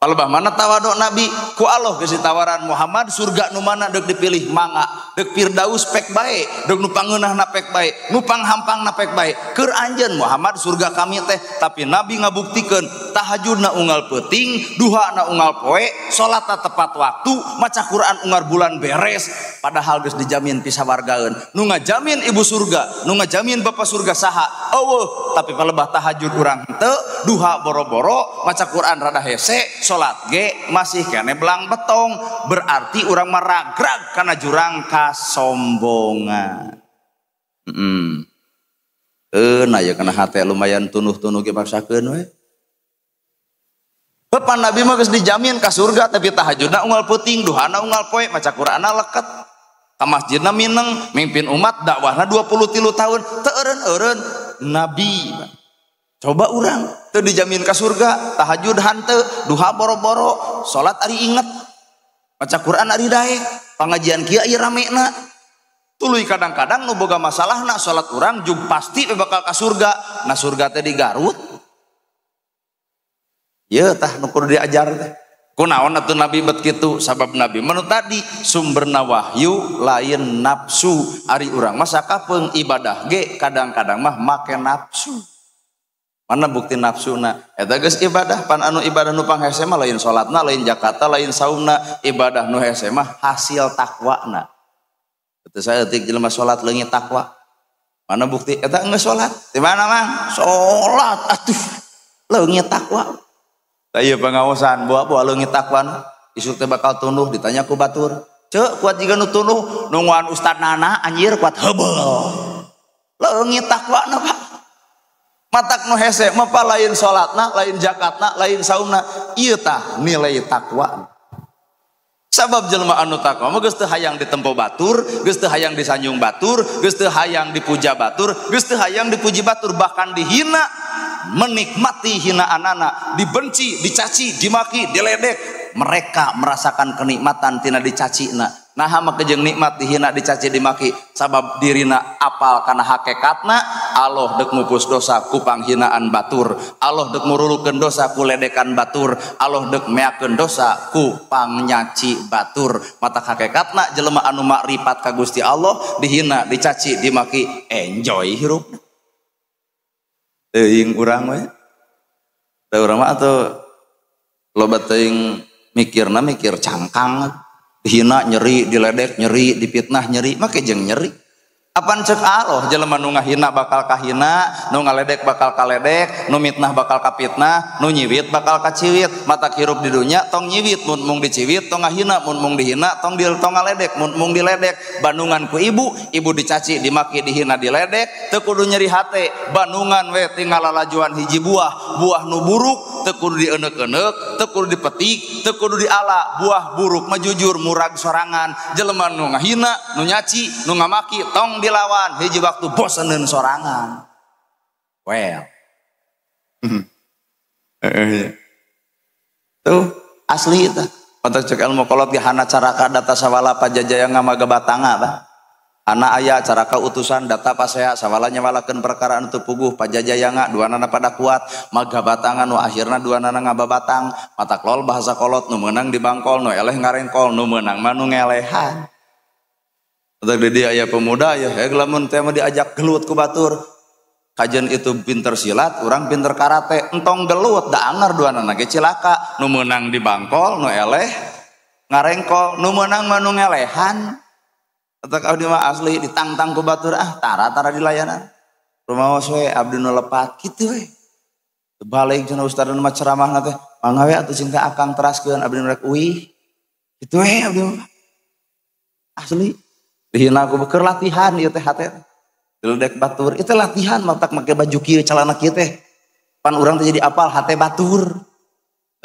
palebah mana tawado nabi ku Allah geus ditawaran Muhammad surga nu mana deuk dipilih mangga deuk firdaus pek bae deuk nu pangeunahna pek bae nu panghampangna pek bae keur anjeun Muhammad surga kami teh tapi nabi ngabuktikeun tahajudna unggal peuting duhana unggal poe salatna tepat waktu maca Quran unggal bulan beres padahal geus dijamin pisawargaeun nu ngajamin ibu surga nu ngajamin bapa surga saha eueuh tapi palebah tahajud urang teu duha boro-boro maca Quran rada hese salat ge masih kene belang betong berarti urang mah ragrag kana jurang kasombongan na ya kana hate lumayan tunuh-tunuh ge paksakeun we Bapak Nabi mah geus dijamin ka surga tapi tahajudna unggal peuting duhana unggal poe maca Qur'anna leket ka masjidna mineng mimpin umat dakwahna 23 tahun teu eureun-eureun nabi coba urang teu dijamin ka surga tahajud hanteu duha boro-boro salat ari inget maca Quran ari daek pangajian kieu ieu ramena tuluy kadang-kadang nu boga masalahna salat urang jug pasti bakal ka surga nah surga teh di Garut ye tah nu kudu diajar teh kunaon atuh nabi bet kitu sabab nabi manu tadi sumberna wahyu lain nafsu ari urang mah sakapeung ibadah ge kadang-kadang mah make nafsu mana bukti nafsuna eta geus ibadah pan anu ibadah nu panghese mah lain salatna lain zakatna lain saumna ibadah nu hese mah hasil takwana teu saeutik jelema salat leungit takwa mana bukti eta geus salat di mana mang salat atuh leungit takwa ieu pangaosan buah-buah leungit takwa isuk teh bakal tunduh ditanya ku batur ceuk kuat jiga nu tunduh nu nguan ustad nana anjir kuat heubeul leungit takwa na Pak matak nu hese mah lain salatna lain zakatna lain saumna ieu tah nilai takwa sabab jelema anu takwa mah geus teu hayang ditempo batur geus teu hayang disanjung batur geus teu hayang dipuja batur geus teu hayang dipuji batur bahkan dihina menikmati hinaanana dibenci dicaci dimaki diledek mereka merasakan kenikmatan tina dicacina nah mah kejeng nikmat dihina dicaci dimaki sabab dirina apal kana hakikatna Allah deuk mupus dosa ku panghinaan batur Allah deuk murulukeun dosa ku ledekan batur Allah deuk meakeun dosa ku pangnyaci batur mata hakikatna jelema anu makrifat ka Gusti Allah dihina dicaci dimaki enjoy hirupna teuing urang we teu urang mah atuh loba teuing mikirna mikir cangkang dihina nyeri diledek nyeri dipitnah nyeri make jeung nyeri apan ceuk Allah jelema nu ngahina bakal kahina nu ngaledek bakal kaledek nu mitnah bakal kapitnah nu nyiwit bakal kaciwit mata hirup di dunya tong nyiwit mun mung diciwit tong ngahina mun mung dihina tong ngaledek mun mung diledek bandungan ku ibu dicaci dimaki dihina diledek teu kudu nyeri hate bandungan we tinggal lalajuan hiji buah nu buruk teu kudu dieuneuk-euneuk teu kudu dipetik teu kudu diala buah buruk mah jujur murag sorangan jelema nu ngahina nu nyaci nu ngamaki tong dilawan hiji waktu boseneun sorangan well tuh asli eta untuk cek ilmu kolot ge hana caraka data sawala pajajaya ngamaga batanga bah hana aya caraka utusan data pasea sawala nyawalakeun perkara anu teu puguh pajajaya duanana pada kuat maga batangan nu akhirna duanana ngababatang mata klol bahasa kolot nu meunang di bangkol nu eleh ngarengkol nu meunang mah nu ngelehan untuk di aya pemuda ya lamun teh mah diajak gelut ku batur kajian itu pinter silat urang pinter karate entong gelut da anger duanana ge cilaka nu meunang di bangkol nu eleh ngarengkol nu meunang mah nu ngelehan eta abdi mah asli ditangtang ku batur tara-tara di layanan rumaos we abdi nu lepat kitu we balik cenah ustadna mah ceramahna teh mangga we atuh cing teh akang teraskeun abdi nu rek uih kitu we abdi mah asli Dihina aku keur latihan ieu teh hate. Deledek batur, itu latihan matak make baju kieu calana kieu teh. Pan urang teh jadi apal hate batur.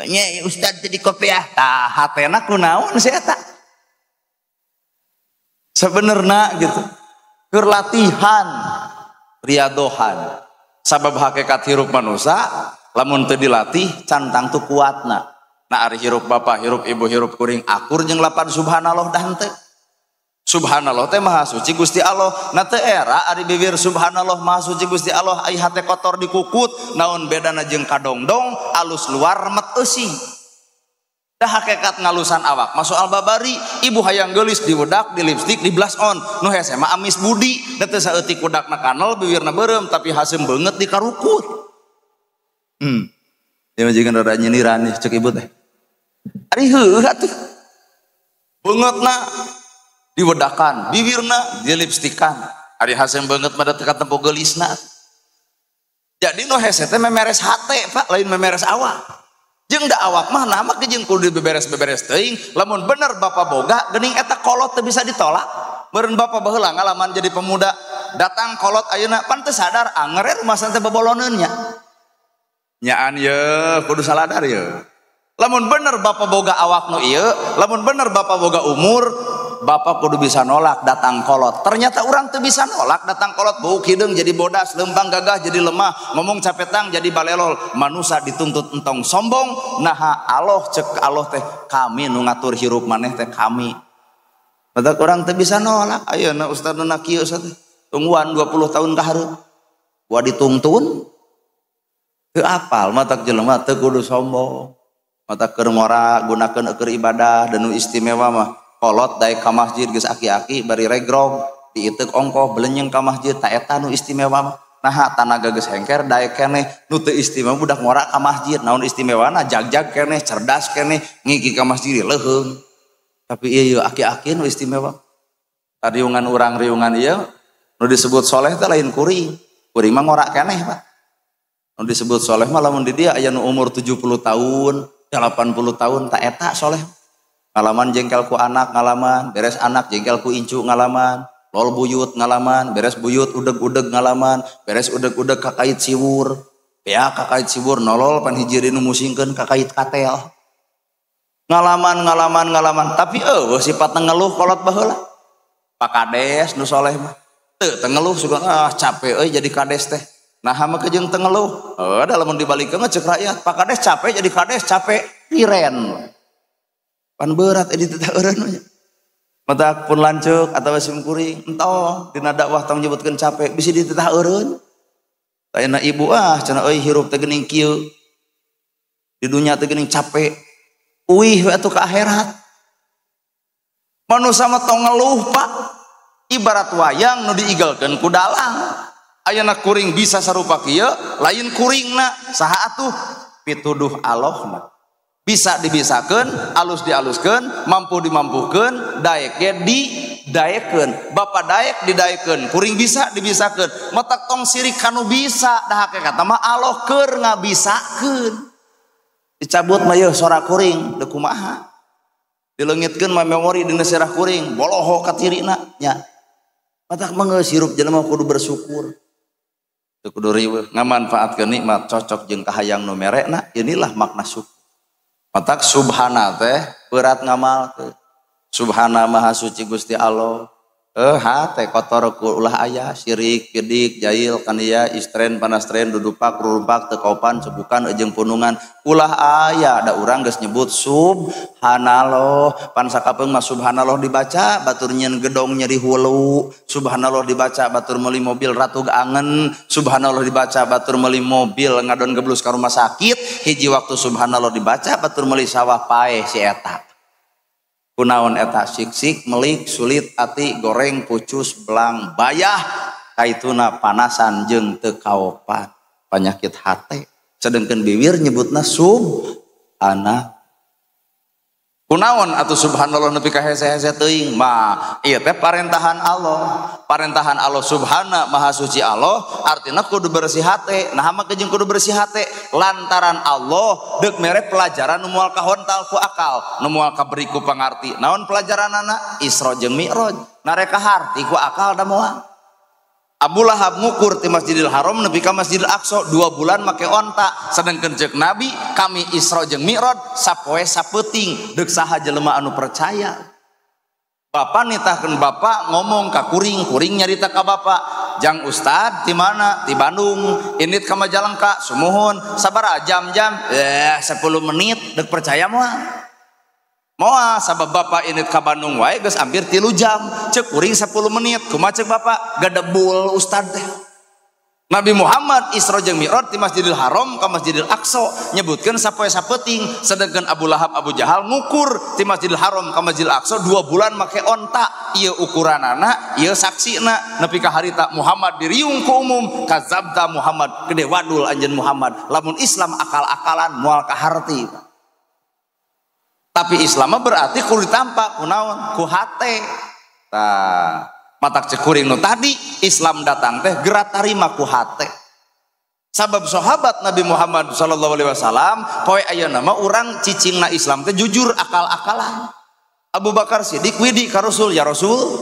Nya Ustaz jadi kopiah. Tah hatena kunaon si eta? Sebenarnya gitu. Keur latihan riadohan. Sabab hakikat hirup manusia lamun teu dilatih cantang tu kuatna. Nah ari hirup bapak, hirup ibu, hirup kuring akur jeung lapan subhanallah dah henteu. Subhanallah teh maha suci Gusti Allah. Na teu era ari bibir subhanallah maha suci Gusti Allah ai hate kotor dikukut, naon bedana jeung kadongdong alus luar met eusi. Dah hakikat ngalusan awak masuk al-babari, ibu hayang geulis di wedak, di lipstik, di blush on. Nu hese mah amis budi, da teu saeutik budakna kanel, bibirna beureum tapi haseum beungeut di karukut. Ieu mah jeung rada nyeniran nih cek ibu teh. Ari heuh atuh. Beungeutna diwedakan, bibirna dilipstikan, ari haseum beungeut mah da teu katempo geulisna. Jadi nu hese teh memeres hate Pak, lain memeres awak. Jeung da awak mah nama ke jeung kudu dibeberes-beberes teuing. Lamun bener bapak boga geuning eta kolot teu bisa ditolak. Meureun bapak baheula ngalaman jadi pemuda, datang kolot ayeuna pan teu sadar anger rumah teh beboloneun nya. Nyaan ye kudu saladar ye. Lamun bener bapak boga awak nu ieu, lamun bener bapak boga umur, bapak kudu bisa nolak datang kolot. Ternyata orang tuh bisa nolak datang kolot, bau hideung jadi bodas, lembang gagah jadi lemah, ngomong capetang jadi balelol. Manusia dituntut entong sombong. Nah Allah cek Allah teh kami nu ngatur hirup maneh teh kami. Badak orang tuh bisa nolak. Ayeuna ustadna kieu teh tungguan 20 tahun ka hareup. Gua ditungtun teu apal matak jelema teu kudu sombong. Matak keur ngora gunakeun keur ibadah dan nu istimewa mah kolot daek ka masjid geus aki-aki bari regrog diiteuk ongkoh belenyeng ka masjid ta eta nu istimewa mah. Nah tanaga geus hengker daek keneh nu teu istimewa budak ngora ka masjid. Naon istimewana jag-jag keneh cerdas keneh ngigi ka masjid leuheung. Tapi ieu aki-aki nu istimewa. Tariungan urang riungan ieu nu disebut soleh teh lain kuring. Kuring mah ngora keneh Pak. Nu disebut soleh mah lamun di dia aya nu umur 70 tahun, 80 tahun tak eta soleh. Ngalaman jengkel ku anak ngalaman, beres anak jengkel ku incu ngalaman, lol buyut ngalaman, beres buyut udeg-udeg ngalaman, beres udeg-udeg kakait siwur. Ya kakait siwur nolol pan hiji nu musingkeun kakait katel. Ngalaman, tapi sifatna ngeluh kolot baheula. Pak Kades nu soleh mah teu ngeluh suka capek jadi kades teh. Nah mah kejeung teu ngeluh. Da lamun dibalikeun cek rakyat, Pak Kades capek jadi kades capek piren. Pan berat teh eureun we. Matak pun lanceuk atawa sim kuring entong dina dakwah tong nyebutkeun capek bisi dititah eureun. Ayeuna ibu cenah euy hirup teh geuning kieu. Di dunya teh geuning capek. Uih we atuh ka akhirat. Manusia mah tong ngeluh Pak. Ibarat wayang nu diigelkeun ku dalang. Ayeuna kuring bisa sarupa kieu, lain kuringna saha atuh pituduh Allahna. Bisa dibisakeun, alus dialuskeun, mampu dimampukeun, daek ge didaekeun. Bapa daek didaekeun, kuring bisa dibisakeun. Matak tong sirik kanu bisa, dah hakikat mah Allah keur ngabisakeun. Dicabut mah yeuh sora kuring, teu kumaha. Dileungitkeun mah memori dina sirah kuring, boloho ka tirina nya. Matak mah geus hirup jelema kudu bersyukur. Teu kudu riweuh, ngamanfaatkeun nikmat cocok jeung kahayang nu merekna, inilah makna syukur. Matak subhana teh berat ngamalkeun. Subhana maha suci Gusti Allah. Hate kotor ku ulah aya syirik, pidik, jahil, kania, istren, panastren, dudupak, rurumpak, tekopan, cebukan, ejeng punungan. Ulah aya da urang geus nyebut subhanallah. Pan sakapeung mah subhanallah dibaca batur nyeun gedong nyeri hulu. Subhanallah dibaca batur meuli mobil ratu angen. Subhanallah dibaca batur meuli mobil ngadon geblus ka rumah sakit. Hiji waktu subhanallah dibaca batur meuli sawah paeh si eta. Kunaon eta sik-sik melik sulit ati goreng pucus belang bayah kaituna panasan jeung teu kaopan panyakit hate sedengkeun bibir nyebutna subhana. Kunaon atuh subhanallah nepi ka hese-hese teuing mah ieu teh parentahan Allah. Parentahan Allah subhana maha suci Allah artina kudu bersih hate. Nah mah jeung kudu bersih hate lantaran Allah deuk mere pelajaran nu moal kahontal ku akal, nu moal kaberi ku pangarti. Naon pelajaranana? Isra jeung Mi'raj. nareka harti ku akal da moal. Abu Lahab ngukur ti Masjidil Haram nepi ka Masjidil Aqsa 2 bulan make onta, sedengkeun ceuk Nabi kami Isra jeung Mi'raj sapoe sapeuting deuk saha jelema anu percaya. Bapak nitahkeun bapak ngomong ka kuring nyarita ka bapak, "Jang Ustad di mana?" "Di Bandung." "Init ka Majalengka." "Sumuhun." "Sabaraha jam-jam?" 10 menit deuk percaya moal. Moal sabab bapak init ka Bandung wae geus hampir 3 jam, ceuk kuring 10 menit. Kumaha ceuk bapak? Gadebul Ustad teh. Nabi Muhammad Isra jeung Mi'raj ti Masjidil Haram ka Masjidil Aqsa nyebutkeun sapoe sapeuting, sedengkeun Abu Lahab Abu Jahal ngukur ti Masjidil Haram ka Masjidil Aqsa 2 bulan make onta. Ieu ukuranana, ieu saksina nepi ka harita Muhammad diriung ku umum, kadzabta Muhammad, gede wadul anjeun Muhammad. Lamun Islam akal-akalan moal ka harti. Tapi Islam berarti kudu ditampak ku naon? Ku hate. Tah, matak ceuk kuring nu tadi Islam datang teh geura tarima ku hate. Sabab sahabat Nabi Muhammad sallallahu alaihi wasallam poe ayeuna mah urang cicingna Islam teh jujur akal-akalan. Abu Bakar Siddiq widi ka Rasul, "Ya Rasul,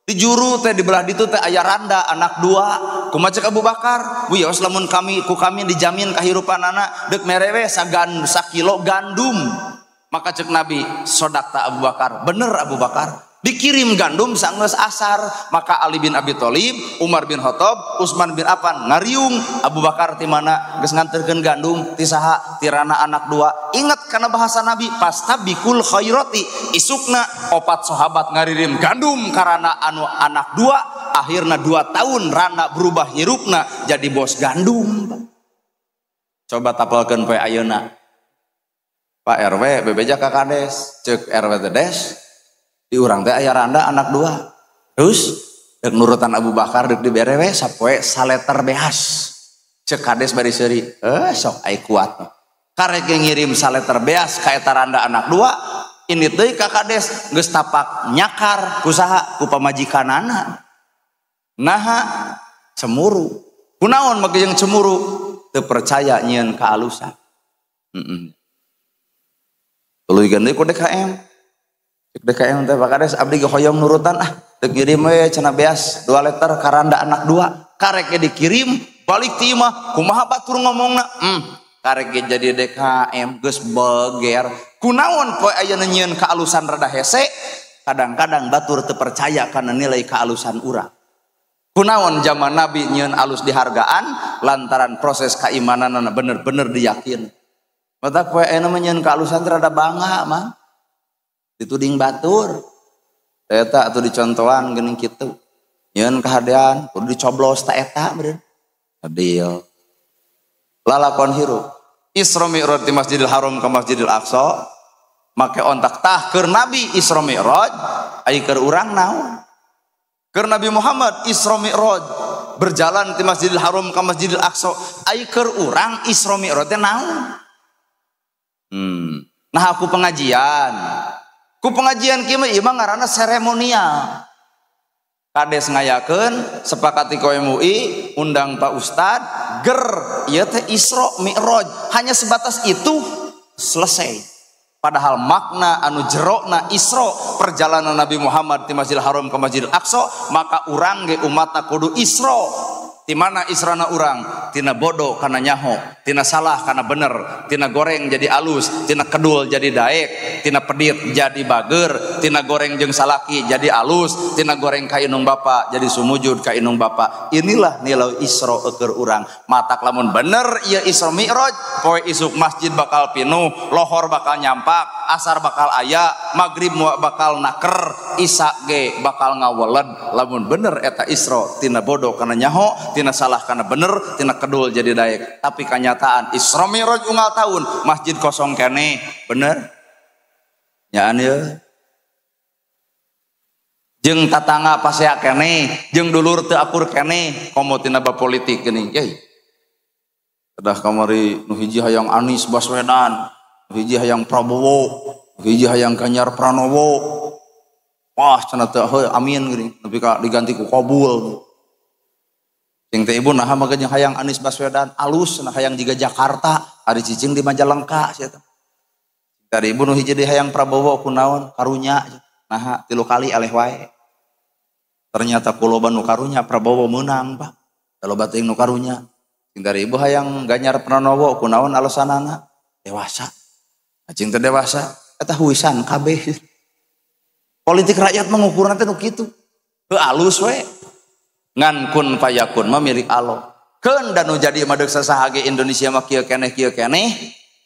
di juru teh di belah ditu teh aya randa anak 2. Kumaha ceuk Abu Bakar?" "Wios lamun kami dijamin kahirupanana deuk merewe sakilo gandum." Maka cek Nabi, "Sodakta Abu Bakar." Bener Abu Bakar. Dikirim gandum saenggeus asar. Maka Ali bin Abi Thalib, Umar bin Khattab, Utsman bin Affan ngariung, "Abu Bakar ti mana geus nganterkeun gandum ti saha? Ti rana anak 2." Ingat kana bahasa Nabi, "Pastabikul khairati." Isukna 4 sahabat ngaririm gandum karana anu anak 2, akhirna 2 tahun rana berubah hirupna jadi bos gandum. Coba tapalkeun poe ayeuna. "Pak RW bebeja ka kades." Ceuk RW teh, "Des, di urang teh aya randa anak 2. Terus deuk nurutan Abu Bakar deuk dibere we sapoe saleter beas." Ceuk kades bari seuri, "Sok ai kuat. Karek ngirim saleter beas ka eta randa anak 2, ini deui ka kades geus tapak nyakar ku saha? Ku pamajikanana." Naha cemuru. Kunaon make jeung cemuru? Teu percaya nyieun kaalusan. Tuluy deui ku DKM. DKM teh Pak Kades abdi ge hoyong nurutan deuk ngirim we cenah beas 2 liter ka randa anak 2. Karek dikirim balik ti imah kumaha batur ngomongna? Karek jadi DKM geus beger. Kunaon poe ayeuna nyieun kaalusan rada hese? Kadang-kadang batur teu percaya kana nilai kaalusan urang. Kunaon zaman Nabi nyieun alus dihargaan lantaran proses keimananna bener-bener diyakin. Mata poe ayeuna mah nyieun kaalusan rada bangga mah. Dituding batur. Eta atuh dicontohan geuning kitu. Nyieun kahadean kudu dicoblos ta eta beureun. Adil. Lalakon hirup. Isra Mi'raj di Masjidil Haram ke Masjidil Aqsa. Make ontak tah keur Nabi Isra Mi'raj, ai keur urang naon? Keur Nabi Muhammad Isra Mi'raj berjalan di Masjidil Haram ke Masjidil Aqsa, ai keur urang Isra Mi'raj teh naon? Nah aku pengajian. Ku pengajian kieu mah ngaranna seremonial. Kades ngayakeun sepakati ku MUI undang Pak Ustad ger ieu teh Isra Mi'raj, hanya sebatas itu selesai. Padahal makna anu jerona Isra perjalanan Nabi Muhammad di Masjidil Haram ke Masjidil Aqsa, maka urang ge umatna kudu Isra. Di mana Israna urang? Tina bodoh kana nyaho, tina salah kana bener, tina goreng jadi alus, tina kedul jadi daek, tina pedit jadi bager, tina goreng jeung salaki jadi alus, tina goreng ka inung bapa jadi sumujud ka inung bapa. Inilah nilai Isra keur urang. Matak lamun bener ieu Isra Mi'raj, poe isuk masjid bakal pinuh, lohor bakal nyampak, asar bakal aya, magrib bakal naker, isya ge bakal ngaweled. Lamun bener eta Isra tina bodoh kana nyaho, tina salah kana bener, tina kedul jadi daek. Tapi kenyataan Isra Mi'raj unggal tahun masjid kosong kene, bener nyaan ieu. Jeung tatangga pasea kene, jeung dulur teu akur kene, komo tina bab politik geuning. Kedah kamari nu hiji hayang Anies Baswedan, nu hiji hayang Prabowo, nu hiji hayang Ganjar Pranowo. Wah cenah teu heuh amin geuning, nepi ka diganti ku Qabul. Sing teh ibu naha mah hayang Anies Baswedan alus nah hayang jiga Jakarta, ari cicing di Majalengka sia teh. Dari ibu nu hiji di hayang Prabowo kunaon karunya naha 3 kali eleh wae. Ternyata kuloba nu karunya Prabowo menang Pak. Kalau bating nu karunya. Dari ibu hayang Ganjar Pranowo kunaon alasanana dewasa. Acing teh dewasa eta huisan kabeh. Politik rakyat mengukurna teh nu kitu. Heuh alus we. Ngan kun payakun mah milik Allah. Keun dan nu jadi madeg sasahage Indonesia mah kieu keneh.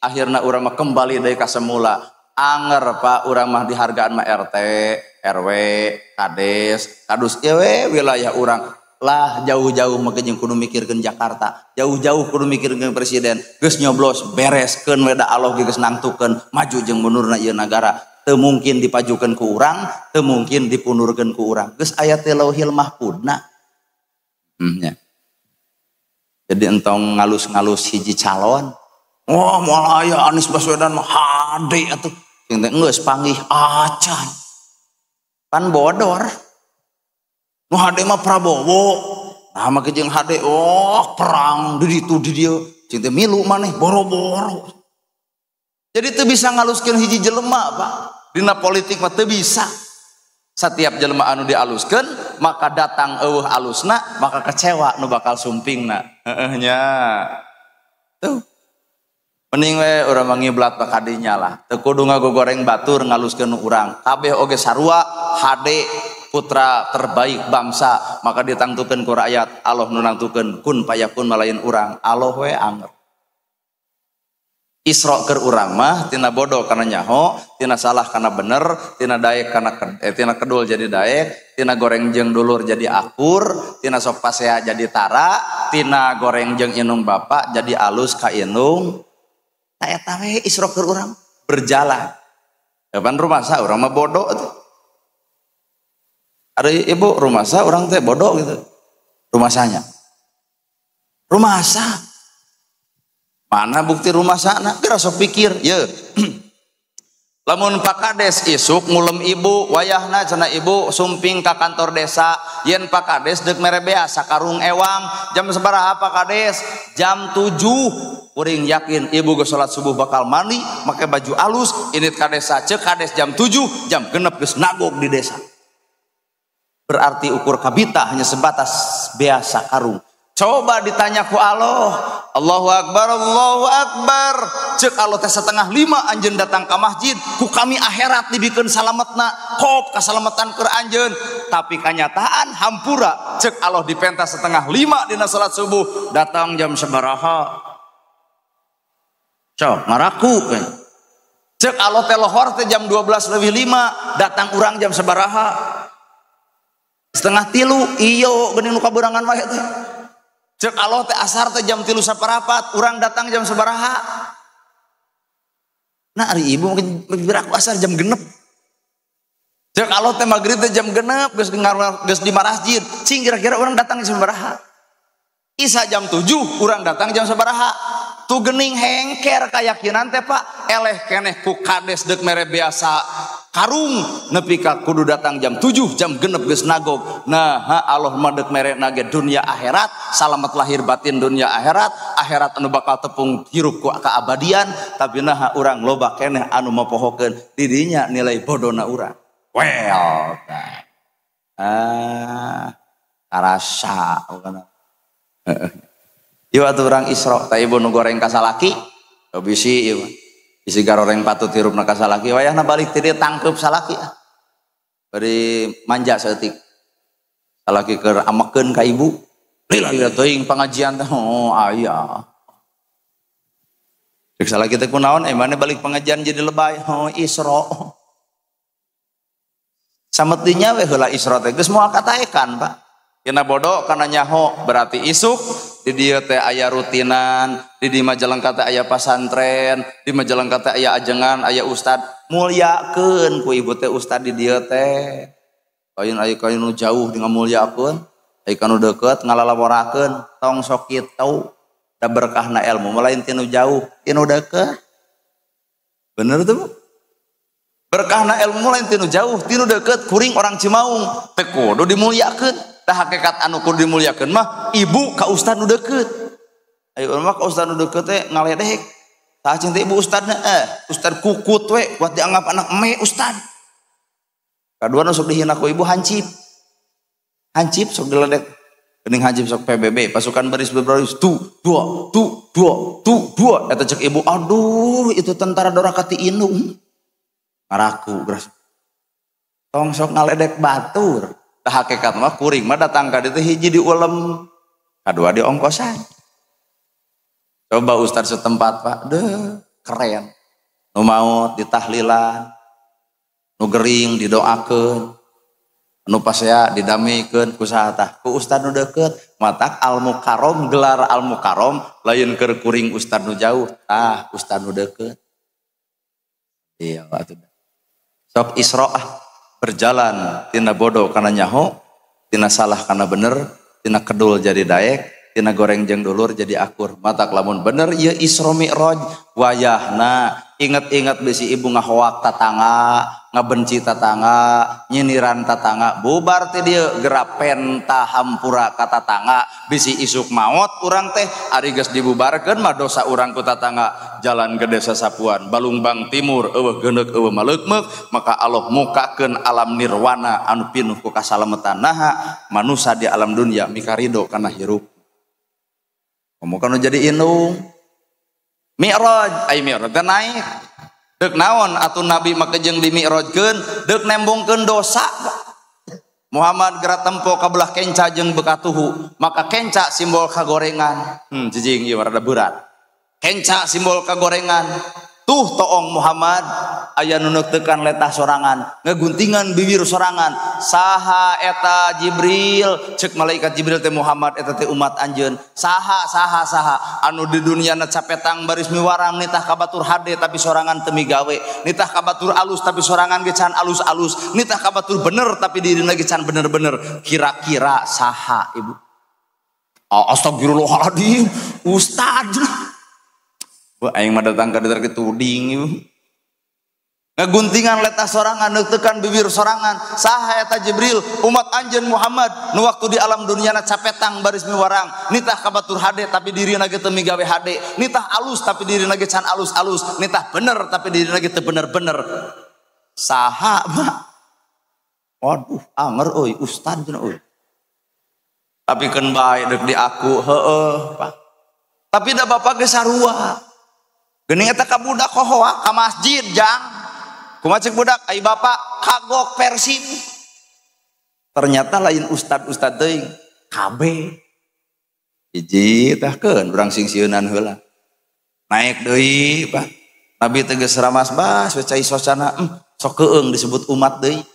Akhirna urang mah kembali deui ka semula. Anger Pak urang mah dihargaan mah RT, RW, Kades, kadus ieu wilayah urang. Lah jauh-jauh mah jeung kudu mikirkeun Jakarta, jauh-jauh kudu mikirkeun presiden, geus nyoblos bereskeun weda Allah geus nangtukeun maju jeung munurna ieu nagara. Teu mungkin dipajukeun ku urang, teu mungkin dipundurkeun ku urang. Geus aya teh lauhil mahfudna. Nya. Jadi entong ngalus-ngalus hiji calon. Oh, moal aya Anies Baswedan mah hade atuh. Jeung teh geus panggih acan. Pan bodor. Nu hade mah Prabowo. Nah make jeung hade perang di ditu di dieu. Jeung teh milu maneh boro-boro. Jadi teu bisa ngaluskeun hiji jelema, Pak. Dina politik mah teu bisa. Setiap jelema anu dialuskeun maka datang eueuh alusna, maka kecewa nu bakal sumpingna. Heeh nya. Tuh. Mending we urang mangiblat ka kadinya lah. Teu kudu ngagogoreng batur ngaluskeun urang. Kabeh oge sarua hade putra terbaik bangsa, maka ditangtukeun ku rakyat. Allah nu nangtukeun kun payakun malayan urang. Allah we anger. Isra keur urang mah tina bodoh kana nyaho, tina salah kana bener, tina daek kana tina kedul jadi daek, tina goreng jeung dulur jadi akur, tina sok pasea jadi tara, tina goreng jeung inung bapak jadi alus ka inung. Ta eta we isra keur urang berjalan. Depan rumah sa urang mah bodoh atuh. Ari ibu rumah sa urang teh bodoh gitu. Rumah sanya. Rumah sa. Mana bukti rumah sana? Kira sok pikir, ye. Lamun Pak Kades isuk ngulem ibu, wayahna cenah ibu sumping ka kantor desa, yen Pak Kades deuk mere bea sakarung ewang, jam sabaraha Pak Kades? Jam 7. Uring yakin ibu geus salat subuh bakal mandi, make baju alus, init ka desa, ceuk Kades jam 7, jam genep geus nagog di desa. Berarti ukur kabita hanya sebatas bea sakarung. Coba ditanya ku Allah, Allahu Akbar, Allahu Akbar. Cek Allah teh 4:30 anjeun datang ke masjid, ku kami akhirat dibikeun salametna, kop kasalamatan keur anjeun. Tapi kenyataan hampura, cek Allah dipentas 4:30 dina salat subuh, datang jam sabaraha? Cok ngaraku kan. Cek Allah teh lohor teh jam 12:05, datang urang jam sabaraha? 2:30, iyo geuning nu kaberangan wae teh. Cek Allah teh asar teh jam 3:04, urang datang jam sabaraha? Nah ari ibu mungkin beraku asar jam genep. Cek Allah teh magrib teh jam genep geus di masjid. Cing kira-kira urang datang jam sabaraha? Isa jam 7, urang datang jam sabaraha? Tu geuning hengker kayakinan teh Pak, eleh keneh ku Kades deuk mere biasa karung nepi ka kudu datang jam 7, jam genep geus nagog. Nah, Allah mah deuk mere nage dunia akhirat, salamet lahir batin dunia akhirat, akhirat anu bakal tepung hirup ku keabadian, tapi nah urang loba keneh anu mapohokeun di dinya nilai bodona urang. Well. Karasa kana. Ieu atuh urang Isra, ta ibu nu goreng ka salaki, bisi ieu. Isi garoreng patut hirupna ka salaki, wayahna balik ti dieu tangkep salaki. Bari manja saeutik. Salaki keur amekeun ka ibu. Lila teuing pengajian teh. Oh, aya. Cek salaki teh kunaon? Emane balik pengajian jadi lebay. Oh, Isra. Sametinya we heula Isra teh geus moal kataekan, Pak. Kena bodoh karena nyaho berarti isuk di dieu teh aya rutinan, di Majalengka teh aya pasantren, di Majalengka teh aya ajengan, aya ustad, mulyakeun ku ibu teh ustad di dieu teh. Kain aya kain nu jauh dengan mulyakeun, aya kanu deukeut ngalalaborakeun, tong sok kitu da berkahna ilmu, mulain tinu jauh, tinu deukeut. Bener tuh? Berkahna ilmu lain tinu jauh, tinu deukeut, kuring orang Cimaung, teu kudu dimulyakeun. Tah hakikat anu kudu dimulyakeun mah ibu ka ustad nu deukeut. Ayo mah ka ustad nu deukeut teh ngaledek. Tah cinta ibu ustadna ustad kukut we buat dianggap anak eme ustad. Kadua nu sok dihina ku ibu hancip. hancip sok diledek geuning hancip sok PBB pasukan baris berbaris tu dua eta cek ibu aduh itu tentara Dorakati Indung ngaraku geras tong sok ngaledek batur tah hakikat mah kuring mah datang ka ditu hiji diulem kadua di ongkosan coba ustaz setempat Pak deh keren nu maot ditahlilan nu gering didoakeun nu pasea didamikeun ku saha tah ku ustaz nu deukeut matak al mukarrom gelar al mukarrom lain keur kuring ustaz nu jauh tah ustaz nu deukeut iya atuh sok Isra'ah berjalan tina bodoh kana nyaho tina salah kana bener tina kedul jadi daek tina goreng jeung dulur jadi akur matak lamun bener ieu Isra Mi'raj wayahna inget-inget bisi ibu ngahoak tatangga ngabenci tatangga nyiniran tatangga bubar teh dieu gerapen hampura ka tatangga bisi isuk maot urang teh ari geus dibubarkeun mah dosa urang ku tatangga jalan ke desa Sapuan Balungbang Timur eueuh geuneuk eueuh maleukmeuk maka Allah mukakeun alam nirwana anu pinuh ku kasalametan naha manusia di alam dunia mikarido kana hirup kamu kan jadi indung Mi'raj ai Mi'raj teh naik deuk naon atuh nabi mah kejeng di mi'rajkeun deuk nembongkeun dosa Muhammad gerak tempo ka belah kenca jeung bekatuhu maka kenca simbol kagorengan jijing ieu rada berat kenca simbol kagorengan tuh toong Muhammad aya nu neutekan letah sorangan ngeguntingan bibir sorangan saha eta Jibril cek malaikat Jibril teh Muhammad eta teh umat anjeun saha anu di duniana capetang baris miwarang nitah kabatur hade tapi sorangan teu migawe nitah kabatur alus tapi sorangan ge can alus-alus nitah kabatur bener tapi dirina ge can bener-bener kira-kira saha ibu astagfirullahaladzim ustad aing mah datang ka dieu tuding ieu ngaguntingan letah sorangan neutekan bibir sorangan saha eta Jibril umat anjeun Muhammad nu waktu di alam duniana capetang baris miwarang nitah kabatur hade tapi dirina ge teu migawe hade nitah alus tapi dirina ge can alus-alus nitah bener tapi dirina ge teu bener-bener saha mah waduh anger euy ustad cenah euy tapi keun bae deuk di aku heueuh Pak tapi da bapak ge sarua geuning eta ka budak hohoa ka masjid jang kumaha ceuk budak ai bapak kagok Persib ternyata lain ustad teuing KB hiji tah keun urang singsieunan heula naik deui Pak nabi teh geus ramas bas we cai sosana sok keung disebut umat deui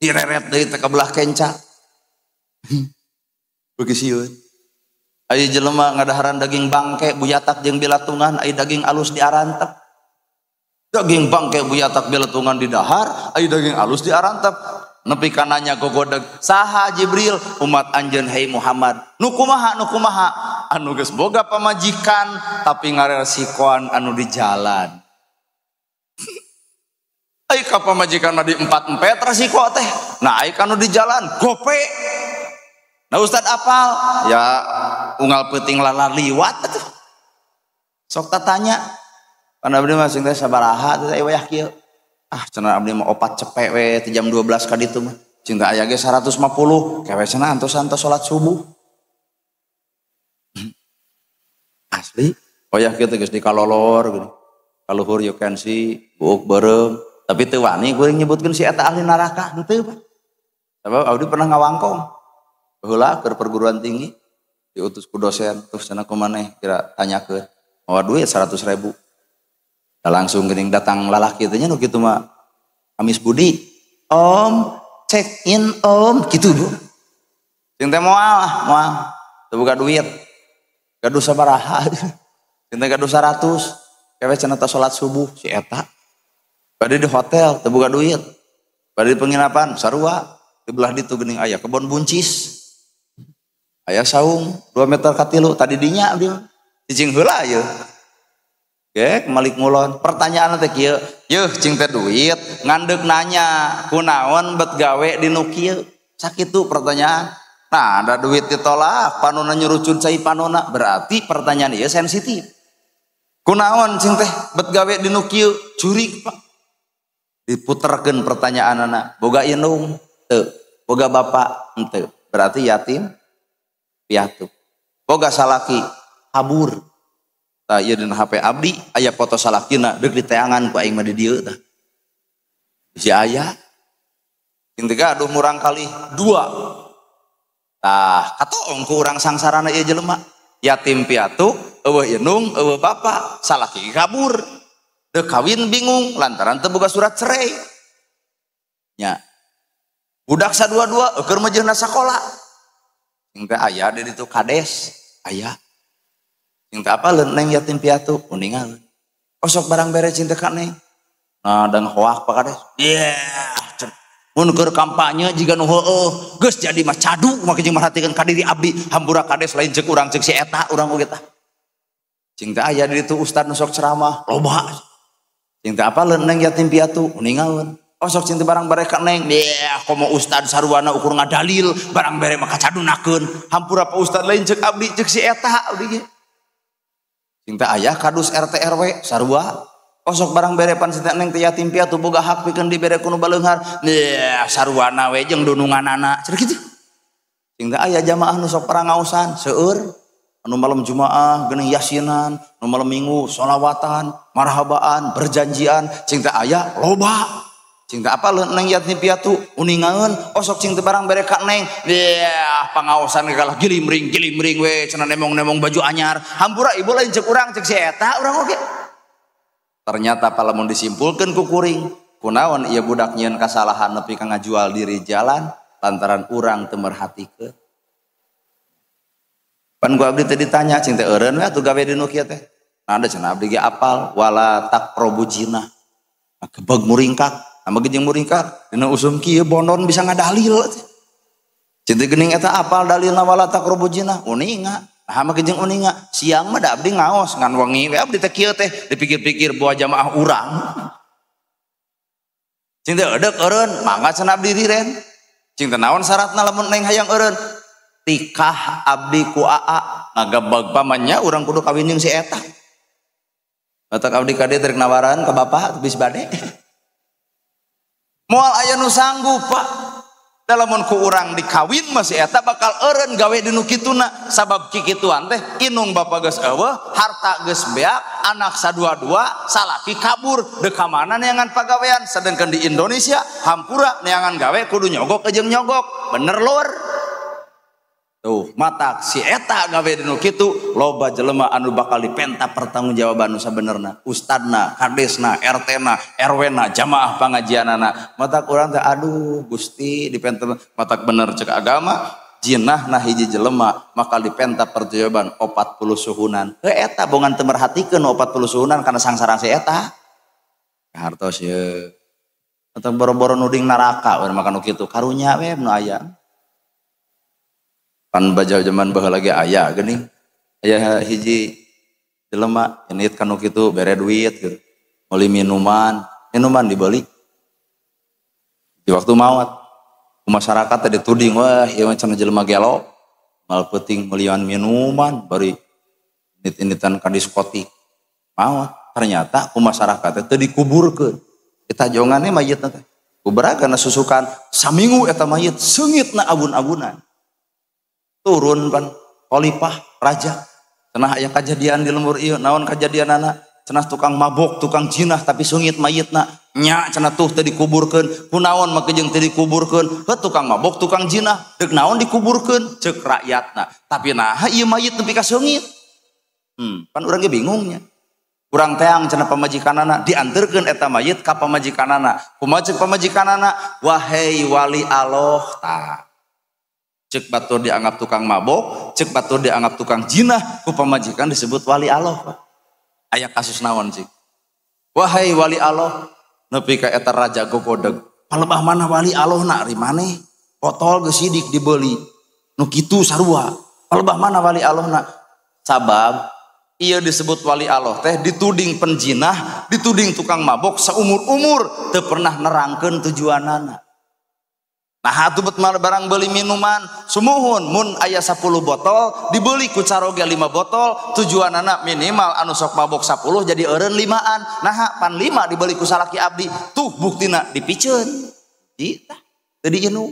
direret deui teh ka belah kenca beuki sieun aya jelema ngadaharan daging bangke buyatak jeung bilatungan aya daging alus diarantep daging bangke buyatak bilatungan di dahar aya daging alus diarantep nepi kananya gogodeg saha Jibril umat anjeun hai Muhammad nu kumaha anu geus boga pamajikan tapi ngaresikoan anu di jalan ai ka pamajikan mah di empat-empet resiko teh nah ai kanu di jalan gope nah Ustad apal ya unggal peuting lalar liwat atuh sok tatanya kana abdi mah sing teh sabaraha teh wayah kieu cenah abdi mah opat cepek we teh jam 12 ka ditu mah cing teh aya ge 150 kewe cenah antos-antos salat subuh asli wayah kieu teh geus dikalolor geuning kaluhur you can see buuk beureum tapi teu wani kuring nyebutkeun si eta ahli neraka henteu Pak sabab abdi pernah ngawangkong heula keur perguruan tinggi diutus ku dosen terus cenah kumaneh kira tanyakeun mawa duit 100.000 da langsung geuning datang lalaki teh nya nu kitu mah amis budi om check in om kitu Bu sing teh moal teu boga duit gaduh sabaraha sing teh gaduh 100 kewe cenah teh salat subuh si eta bade di hotel teu boga duit bade di penginapan sarua di belah ditu geuning aya kebon buncis aya saung 2 meter ka 3 tadi dinya abdi cicing heula ieu ge malik ngulon pertanyaan teh kieu yeuh cing teh duit ngandeg nanya kunaon bet gawe di nu kieu sakitu pertanyaan nah ada duit ditolak panona nyurucun cai panona berarti pertanyaan ieu sensitif kunaon cing teh bet gawe di nu kieu curig Pak diputerkeun pertanyaanana boga indung teu boga bapak henteu berarti yatim piatu. Boga salaki kabur. Tah ieu dina HP abdi aya foto salakina deuk diteangan ku aing mah di dieu tah. Si aya sing teh gaduh murang kali 2. Tah katoong ku urang sangsarana ieu jelema. Yatim piatu, eueuh indung, eueuh bapa, salaki kabur. Deuk kawin bingung lantaran teu boga surat cerai. Nya. Budak sadua-dua keur meujeunna sakola. Sing teh aya di ditu kades, aya. Sing teh apaleun neng yatim piatu uningan. Osok barang bere cinta ka neng. Nah, dan hoak pak kades. Mun keur kampanye jiga nu heueuh, geus jadi mah cadu make jeung marhatikeun ka diri abdi, hampura kades lain ceuk urang ceuk si eta urang oge tah. Sing teh aya di ditu ustad nu sok ceramah, loba. Sing teh apaleun neng yatim piatu uningan. Osok cinta barang bere ka neng. Komo ustad sarwana ukur ngadalil, barang bere mah kacadunakeun. Hampura pa ustad lain ceuk abdi ceuk si eta abdi ge. Sing teh aya kadus RT RW sarua. Osok barang bere pan sinta neng teh yatim piatu boga hak pikeun dibere ku nu baleunghar. Sarwana we jeung dununganana. Cenah kitu. Sing teh aya jamaah nu sok parangaosan seueur. Anu malam Jumaah geuning yasinan, nu malam Minggu sholawatan, marhabaan, berjanjian. Sing teh aya loba. Cing teh apaleun neng yatim piatu uningaeun osok cing teh barang bere ka neng pangaosan kalah gilimring we cenah nemong-nemong baju anyar hampura ibu lain ceuk urang ceuk si eta urang oge. Ternyata palamun disimpulkeun ku kuring kunaon ieu budak nyieun kasalahan nepi ka ngajual diri jalan lantaran urang teu merhatikeun. Pan gua abdi teh ditanya cing teh eureun we atuh gawe di nu kieu teh. Nah ada cenah abdi ge apal wala taqrabu zina. Gebeg muringkak sama gejeng muringkak dina usum kieu bondon bisa ngadalil. Cinta geuning eta apal dalilna wala taqrabu zina uninga. Nah mah gejeng uninga siang mah da abdi ngaos ngan wengi we abdi teh kieu teh dipikir-pikir buah jamaah urang. Cinta eudeuh eureun mangga cenah abdi diren. Cinta naon syaratna lamun neng hayang eureun? Tikah abdi ku aa ngagebeg pamannya urang kudu kawin jeung si eta. Matak abdi ka dieu rek nawaran ka bapak bis bade. Moal aya nu sanggup pak dalamun ku urang dikawin masih eta bakal eureun gawe di nu kituna sabab kikituan teh inung bapa geus eueuh harta geus beak anak sadua-dua salaki kabur deuk ka mana neangan pagawean sedengkeun di Indonesia hampura neangan gawe kudu nyogok jeung nyogok bener lur. Tuh matak si eta gawe di nu kitu loba jelema anu bakal dipenta pertanggungjawaban nu sabenerna ustadna kadesna RT-na RW-na jamaah pangajianana matak urang teh aduh Gusti dipenta matak bener cek agama jinahna hiji jelema maka dipenta pertanggungjawaban 40 suhunan eta bongan teu merhatikeun 40 suhunan kana sangsara si eta hartos ye atau boro-boro nuding neraka we makan nu kitu karunya we nu aya. Pan baja zaman baheula lagi aya geuning aya hiji jelema nyeunit kanu kitu bere duit gitu meuli minuman dibeli di waktu maot ku masyarakat teh dituding wah ieu mah cenah jelema gelo mal peuting meulieun minuman bari nit-nitan ka diskotik maot ternyata ku masyarakat teh dikuburkeun eta jonganna mayitna teh kuberagana susukan saminggu eta mayit seungitna abun-abunan turun pan khalifah raja cenah aya kajadian di lembur ieu naon kajadianana cenah tukang mabok tukang jinah tapi sungit mayitna nya cenah tuh teu dikuburkeun kunaon make jeung teu dikuburkeun tukang mabok tukang jinah deuk naon dikuburkeun ceuk rakyatna tapi naha ieu mayit nepi ka sungit pan urang ge bingungnya urang teang cenah pamajikanana dianterkeun eta mayit ka pamajikanana kumaha ceuk pamajikanana wahai wali Allah tah cek batur dianggap tukang mabok, cek batur dianggap tukang jinah, ku pamajikan disebut wali Allah. Aya kasus naon cik? Wahai wali Allah, nepi ka eta raja gogodeg. Palebah mana wali Allah na ari maneh? Botol geus sidik dibeli. Nu kitu sarua. Palebah mana wali Allah na? Sabab ieu disebut wali Allah teh dituding penjinah, dituding tukang mabok saumur-umur teu pernah nerangkeun tujuanana. Nah atuh bet barang beli minuman sumuhun mun aya 10 botol dibeli ku caroge 5 botol tujuanana minimal anu sok mabok 10 jadi eureun 5an nah pan 5 dibeli ku salaki abdi tuh buktina dipiceun teu diinu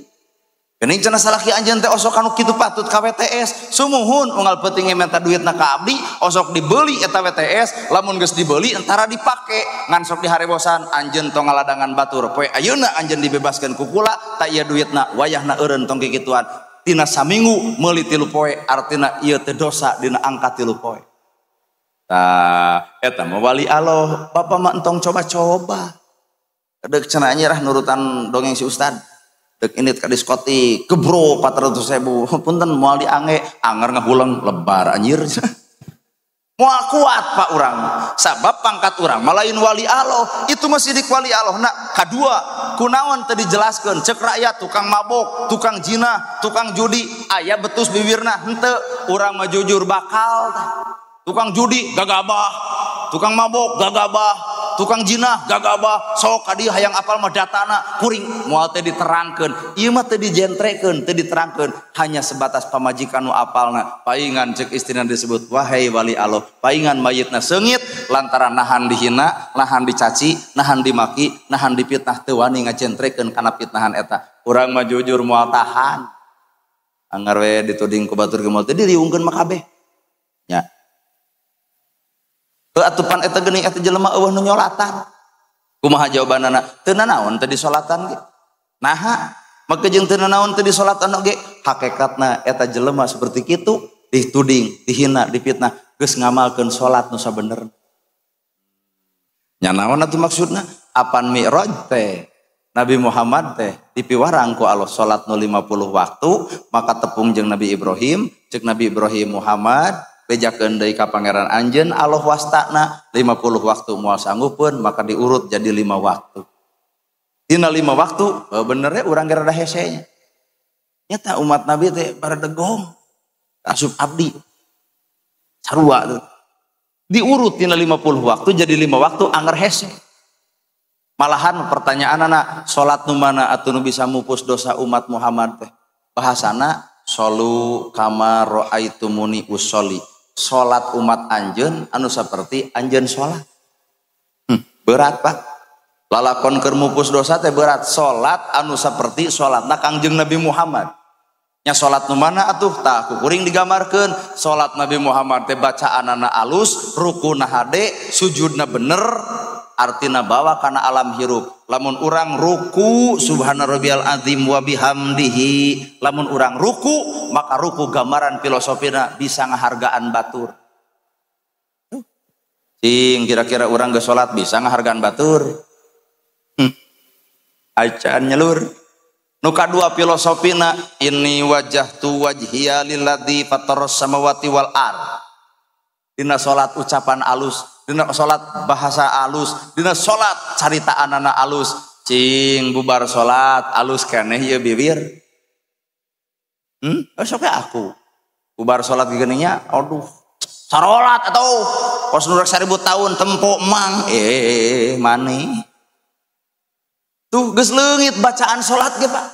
Geuning cenah salaki anjeun teh osok anu kitu patut ka WTS. Sumuhun unggal peuting minta duitna ka abdi, osok dibeli eta WTS, lamun geus dibeli entara dipake ngan sok diharebosan anjeun tong ngaladangan batur. Poe ayeuna anjeun dibebaskeun ku kula, ta ieu duitna wayahna eureun tong kikituan. Tina saminggu meuli 3 poe, artina ieu teh dosa dina angka 3 poe. Tah eta mah wali Allah, Bapak mah entong coba-coba. Deuk cenah nyerah nurutan dongeng si ustad. Dek ini ka diskotik gebro 400.000 punten moal diange anger ngahuleng lebar anjir moal kuat pak urang sabab pangkat urang malain wali Allah itu masih di wali Allah. Nah kadua kunaon teu dijelaskeun cek rakyat tukang mabok tukang zina tukang judi aya betus bibirna henteu urang mah jujur bakal tukang judi gagabah tukang mabok gagabah tukang jinah gagabah sok kadieu hayang apal mah datana kuring moal teh diterangkeun ieu mah teu dijentrekeun teu diterangkeun hanya sebatas pamajikan nu apalna paingan cek istrina disebut wahai wali Allah paingan mayitna seungit lantaran nahan dihina nahan dicaci nahan dimaki nahan dipitnah teu wani ngajentrekeun kana pitnahan eta urang mah jujur moal tahan anggar we dituding ku batur geumul teh diriungkeun mah kabeh nya atupan eta geuning eta jelema eueuh nu nyolatan kumaha jawabanana teu nanaon teu disolatan ge naha make jeung teu nanaon teu disolatan ge hakikatna eta jelema seperti kitu dituding dihina dipitnah geus ngamalkeun salat nu sabener nya naon atuh maksudna apan mi'raj teh Nabi Muhammad teh dipiwarang ku Allah salat nu 50 waktu maka tepung jeung Nabi Ibrahim cek Nabi Ibrahim Muhammad bejakeun deui ka pangeran anjeun Allah wastana 50 waktu moal sanggupkeun maka diurut jadi 5 waktu. Dina 5 waktu bener ya urang ge rada hese nya. Nyata umat Nabi teh barada gong asup abdi. Sarua tuh. Diurut dina 50 waktu jadi 5 waktu anger hese. Malahan pertanyaanana salat nu mana atuh nu bisa mupus dosa umat Muhammad teh. Bahasana solu kama ro'aitumuni usolli. Salat umat anjeun anu saperti anjeun salat. Berat pak. Lalakon keur mupus dosa teh berat. Salat anu saperti salatna Kangjeng Nabi Muhammad. Nya salat nu mana atuh tah kuring digambarkeun salat Nabi Muhammad teh bacaanana alus, rukuna hade, sujudna bener, artina bawa kana alam hirup. Lamun urang ruku subhana rabbiyal azim wa bihamdihi, lamun urang ruku maka ruku gambaran filosofina bisa ngahargaan batur. Cing kira-kira urang geus salat bisa ngahargaan batur. Acaan nyelur. Nu kadua filosofina inni wajjahtu wajhiya lilladzi fataras samawati wal ard. Dina salat ucapan alus, dina salat bahasa alus, dina salat caritaanana alus. Cing bubar salat alus keneh ieu bibir. Sok aku. Bubar salat geuningnya aduh. Sarolat atau pos nu rek 1000 tahun tempo mang maneh. Tuh geus leungit bacaan salat ge Pak.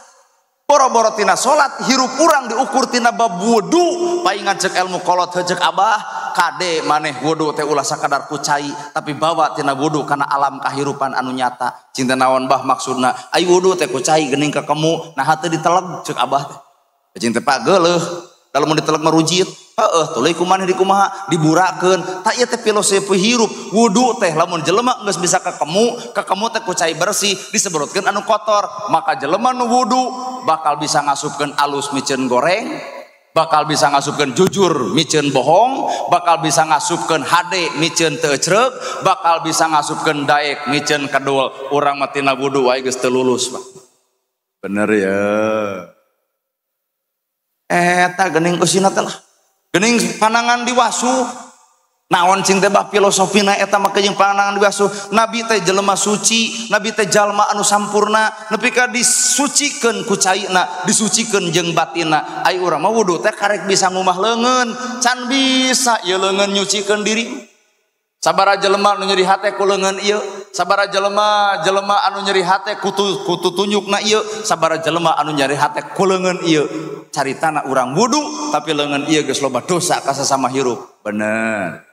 Boro-boro tina salat hirup urang diukur tina bab wudu paingan cek ilmu kolot heujeuk abah kade maneh wudu teh ulah sakadar kucai tapi bawa tina wudu kana alam kahirupan anu nyata cinta naon bah maksudna ai wudu teh kucai geuning ka kemu nah teu diteleg cek abah teh cinta Pak geuleuh kalau mau diteleg merujit tuluy kumaneh dikumaha diburakeun tak ieu teh filosofi hirup wudu teh lamun jelema geus bisa ka kemu teh kucai bersih disebutkeun anu kotor maka jelema nu wudu bakal bisa ngasupkeun alus micen goreng bakal bisa ngasupkeun jujur micen bohong bakal bisa ngasupkeun hade micen teu ecreug bakal bisa ngasupkeun daek micen kadul urang mah tina wudu wae geus teu lulus Pak bener ya eta geuning usina teh lah geuning panangan diwasu naon cing teh bah filosofina eta make jeung panangan diwasu nabi teh jelema suci nabi teh jalma anu sampurna nepi ka disucikeun ku caina disucikeun jeung batinna ai urang mah wudu teh karek bisa ngumah leungeun can bisa ieu leungeun nyucikeun diri sabaraha jelema anu nyeri hate ku leungeun ieu sabaraha jelema anu nyeri hate kutu tunjukna ieu sabaraha jelema anu nyeri hate ku leungeun ieu caritana urang wudu tapi leungeun ieu geus loba dosa ka sasama hirup bener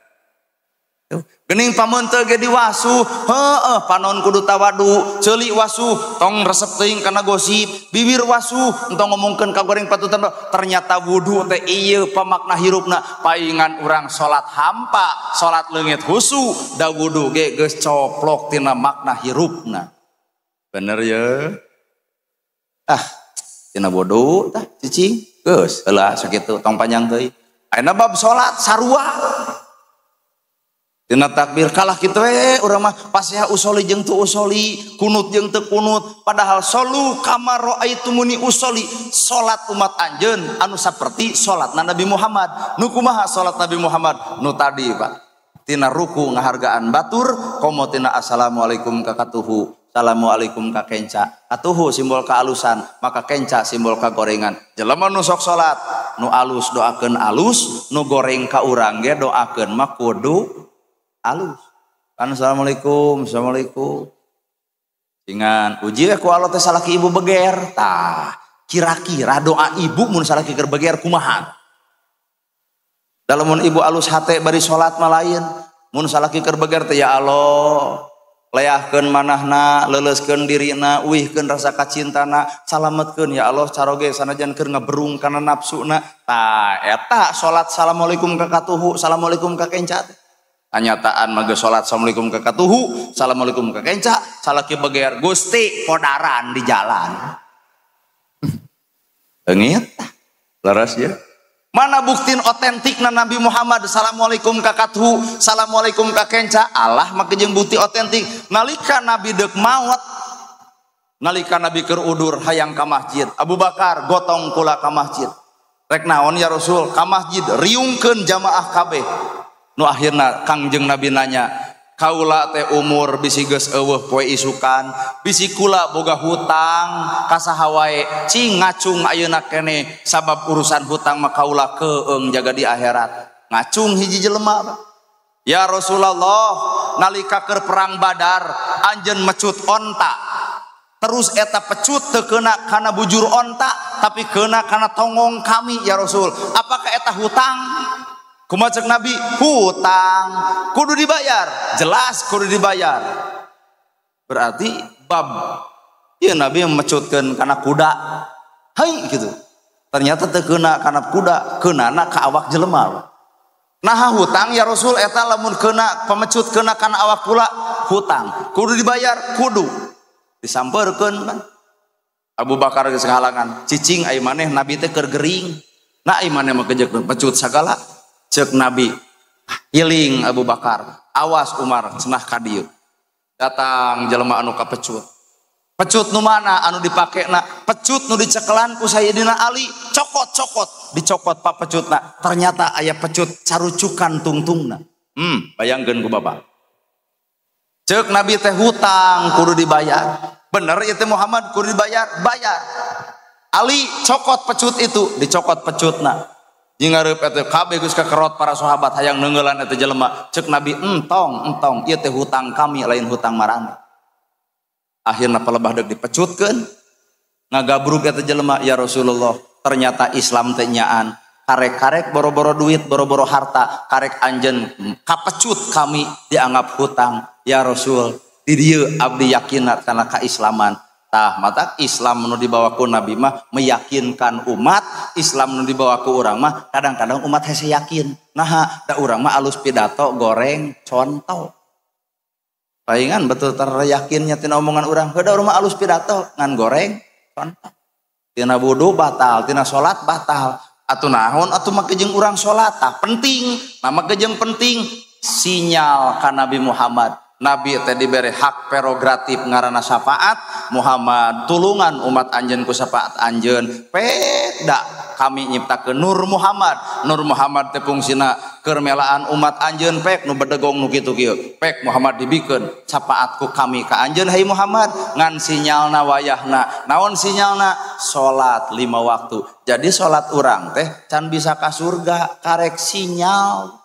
Gening pamenteu ge diwasu, heueuh panon kudu tawadu, ceuli wasu, tong resep teuing kana gosip, bibir wasu, entong ngomongkeun ka goreng patutan, ternyata wudu teh ieu pamakna hirupna, paingan urang salat hampa, salat leungit husu, da wudu ge geus coplok tina makna hirupna. Bener ya? Tina wudu tah cicing, geus heula sakitu tong panjang teuing. Ayeuna bab salat sarua. Tina takbir kalah kitu urang mah pasiha usoli jeung teu usoli, kunut jeung teu kunut, padahal solu kama raaitumuni usoli, salat umat anjeun anu saperti salatna Nabi Muhammad. Nu kumaha salat Nabi Muhammad? Nu tadi Pak. Tina ruku ngahargaan batur, komo tina assalamualaikum ka katuhu, assalamualaikum ka kenca. Atuhu simbol kealusan, maka kenca simbol kagorengan. Jelema nu sok salat, nu alus doakeun alus, nu goreng ka urang ge doakeun mah kudu alus. Kan assalamualaikum, assalamualaikum. Ingan uji ku Allah teh salaki ibu beger. Tah, kira-kira doa ibu mun salaki keur beger kumaha? Dalamun ibu alus hate bari salat mah lain. Mun salaki keur beger teh ya Allah, leahkeun manahna, leuleuskeun dirina, uihkeun rasa kacintana, salametkeun ya Allah caroge sanajan keur ngaberung kana nafsuna. Tah, eta salat assalamualaikum ka katuhu, assalamualaikum ka kenca. Anyataan mage salat assalamualaikum ka katuhu, assalamualaikum ka kenca, salaki beger Gusti kodaran di jalan. Eungit laras ya. Mana buktin otentikna Nabi Muhammad assalamualaikum ka katuhu, assalamualaikum ka kenca? Allah make jeung bukti otentik nalika Nabi deuk maot, nalika Nabi keur udur hayang ka masjid, Abu Bakar gotong kula ka masjid. Rek naon ya Rasul? Ka masjid riungkeun jamaah kabeh. Nu akhirna Kangjeng Nabi nanya, kaula teh umur bisi geus eueuh poe isukan, bisi kula boga hutang ka saha wae, cing ngacung ayeuna keneh sabab urusan hutang mah kaula keung jaga di akhirat. Ngacung hiji jelema, ya Rasulullah, nalika keur perang Badar anjeun mecut onta, terus eta pecut teu keuna kana bujur onta tapi keuna kana tongong kami ya Rasul, apakah eta hutang? Kumaha cek Nabi? Hutang kudu dibayar, jelas kudu dibayar. Berarti bab ieu Nabi yang mecutkeun kana kuda, hai gitu. Ternyata teu keuna kana kuda, keunana ka awak jelema. Nah hutang ya Rasul eta lamun keuna pemecut keuna kana awak kula, hutang kudu dibayar, kudu disampeurkeun kan. Abu Bakar geus ngahalangan, cicing ai maneh Nabi teh keur gering. Nah ai maneh mah kejeuk pecut sagala. Cek Nabi, iling Abu Bakar, awas Umar cenah ka dieu. Datang jelema anu kapecut. Pecut nu mana anu dipakena? Pecut nu dicekelan ku Sayyidina Ali, cokot-cokot, dicokot pa pecutna. Ternyata aya pecut carucukan tungtungna. Bayangkeun ku Bapak. Cek Nabi teh hutang kudu dibayar. Bener ieu teh Muhammad kudu dibayar, bayar. Ali cokot pecut itu, dicokot pecutna. Jingareup eta kabeh geus kakerot para sahabat hayang neungeulan eta jelema. Cek Nabi, entong ieu teh hutang kami lain hutang marane. Akhirna palebah deuk dipecutkeun, ngagabrug eta jelema, ya Rasulullah, ternyata Islam teh nyaan karek-karek boro-boro duit, boro-boro harta, karek anjeun kapecut kami dianggap hutang. Ya Rasul, di dieu abdi yakinna kana kaislaman. Tah mata Islam nu dibawa ku Nabi mah meyakinkan umat, Islam nu dibawa ku urang mah kadang-kadang umat hese yakin. Nah, da urang mah alus pidato goreng contoh. Paingan betul teryakinnya tina omongan urang, heuh da urang mah alus pidato ngan goreng contoh. Tina wudu batal, tina salat batal. Atuh naon atuh make jeung urang salat tah penting. Nama jeung penting sinyal ka Nabi Muhammad. Nabi teh diberi hak prerogatif ngaranna syafaat. Muhammad tulungan umat anjeun ku syafaat anjeun. Peda kami nyiptakeun Nur Muhammad. Nur Muhammad teh fungsina keur melaan umat anjeun pek nu bedegong nu kitu kieu. Pek Muhammad dibikeun syafaat ku kami ka anjeun hai Muhammad ngan sinyalna wayahna. Naon sinyalna? Salat 5 waktu. Jadi salat urang teh can bisa ka surga karek sinyal.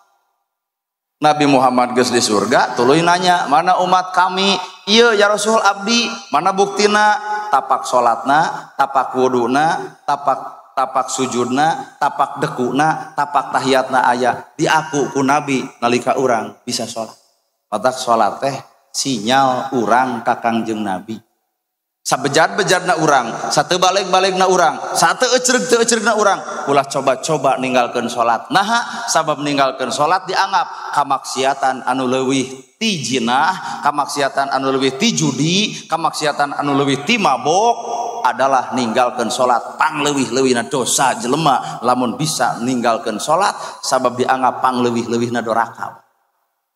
Nabi Muhammad geus di surga, tuluy nanya, mana umat kami? Ieu ya Rasul abdi, mana buktina? Tapak salatna, tapak wuduna, tapak tapak sujudna, tapak dekuna, tapak tahiyatna aya diaku ku Nabi nalika urang bisa sholat. Matak sholat teh sinyal urang ka Kangjeng Nabi. Sabejat-bejatna urang, satebalik-balikna urang, sateuceureg-teuceuregna urang, ulah coba-coba ninggalkeun sholat. Naha sabab ninggalkeun sholat dianggap kamaksiatan anu leuwih ti jinah, kamaksiatan anu leuwih ti judi, kamaksiatan anu leuwih ti mabok adalah ninggalkeun sholat. Pangleuwih-leuwihna dosa jelema lamun bisa ninggalkeun sholat sabab dianggap pangleuwih-leuwihna doraka.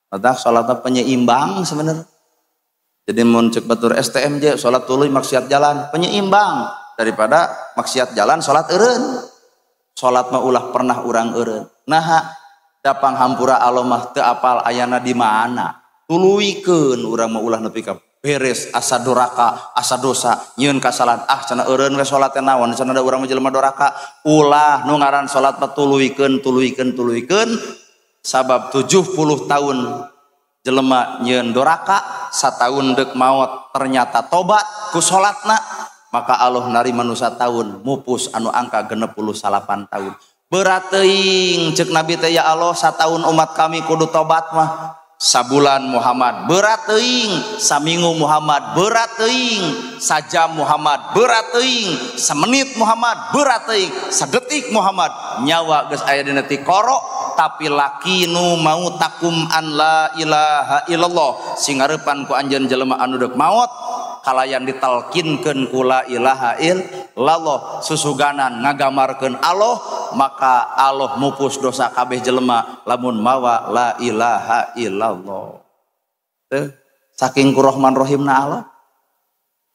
Matak sholatna penyeimbang sebenarnya. Jadi mun cek batur STMJ salat tuluy maksiat jalan penyeimbang daripada maksiat jalan salat eureun. Salat mah ulah pernah urang eureun. Naha dapang hampura Allah mah teu apal ayana di mana. Tuluykeun urang mah ulah nepi ka beres asa doraka, asa dosa, nyieun kasalahan. Cenah eureun we salat teh naon? Cenah da urang mah jelema doraka. Ulah nu ngaran salat mah tuluykeun sabab 70 tahun jelema nyieun doraka, satahun dek maut ternyata tobat ku salatna, maka Allah narima nu satahun mupus anu angka 68 tahun. Berat teuing ceuk Nabi teh, ya Allah satahun umat kami kudu tobat mah sabulan Muhammad, berat teuing saminggu Muhammad, berat teuing sajam Muhammad, berat teuing samenit Muhammad, berat teuing sadetik Muhammad. Nyawa geus aya dina ti koro tapi lakinu mau takum an la ilaha illallah sing ngarepan ku anjeun jelema anu deuk maot kalayan ditalkinkeun ku la ilaha illallah susuganan ngagamarkeun Allah, maka Allah mupus dosa kabeh jelema lamun mawa la ilaha illallah. Teu saking ku Rahman Rahimna Allah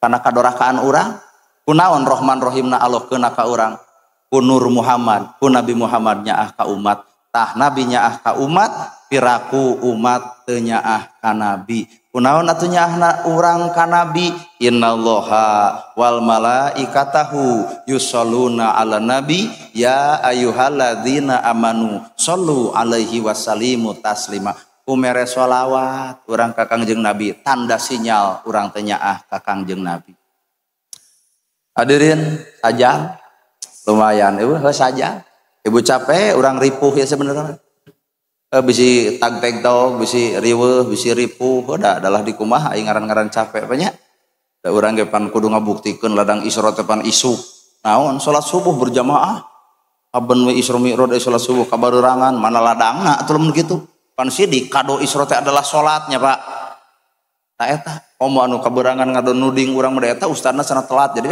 kana kadorakaan urang, kunaon Rahman Rahimna Allah keuna ka urang, ku Nur Muhammad, ku Nabi Muhammad nyaah ka umat. Tah Nabi nyaah ka umat, piraku umat teu nyaah ka Nabi. Kunaon atuh nyaahna urang ka Nabi? Innallaha wal malaikatahu yusholluna ala nabi ya ayyuhalladzina amanu shollu alaihi wasallimu taslima. Kumere sholawat urang ka Kangjeng Nabi, tanda sinyal urang teu nyaah ka Kangjeng Nabi. Hadirin saja lumayan saja. Ibu capek, orang ripuh ya sebenarnya. Bisi tag-tag tau, bisi riweuh, bisi ripuh, udah adalah di kumaha aing ngaran-ngaran capek banyak. Da urang ge pan kudu ngabuktikeun ladang isra teh pan isuk. Naon salat subuh berjamaah. Aben we isra mi'raj salat subuh kabarerangan, mana ladangna atuh mun kitu. Pan sidik kado isra teh adalah salatnya, Pak. Tah eta komo anu kaberangan ngadon nuding urang mah eta ustadna cenah telat. Jadi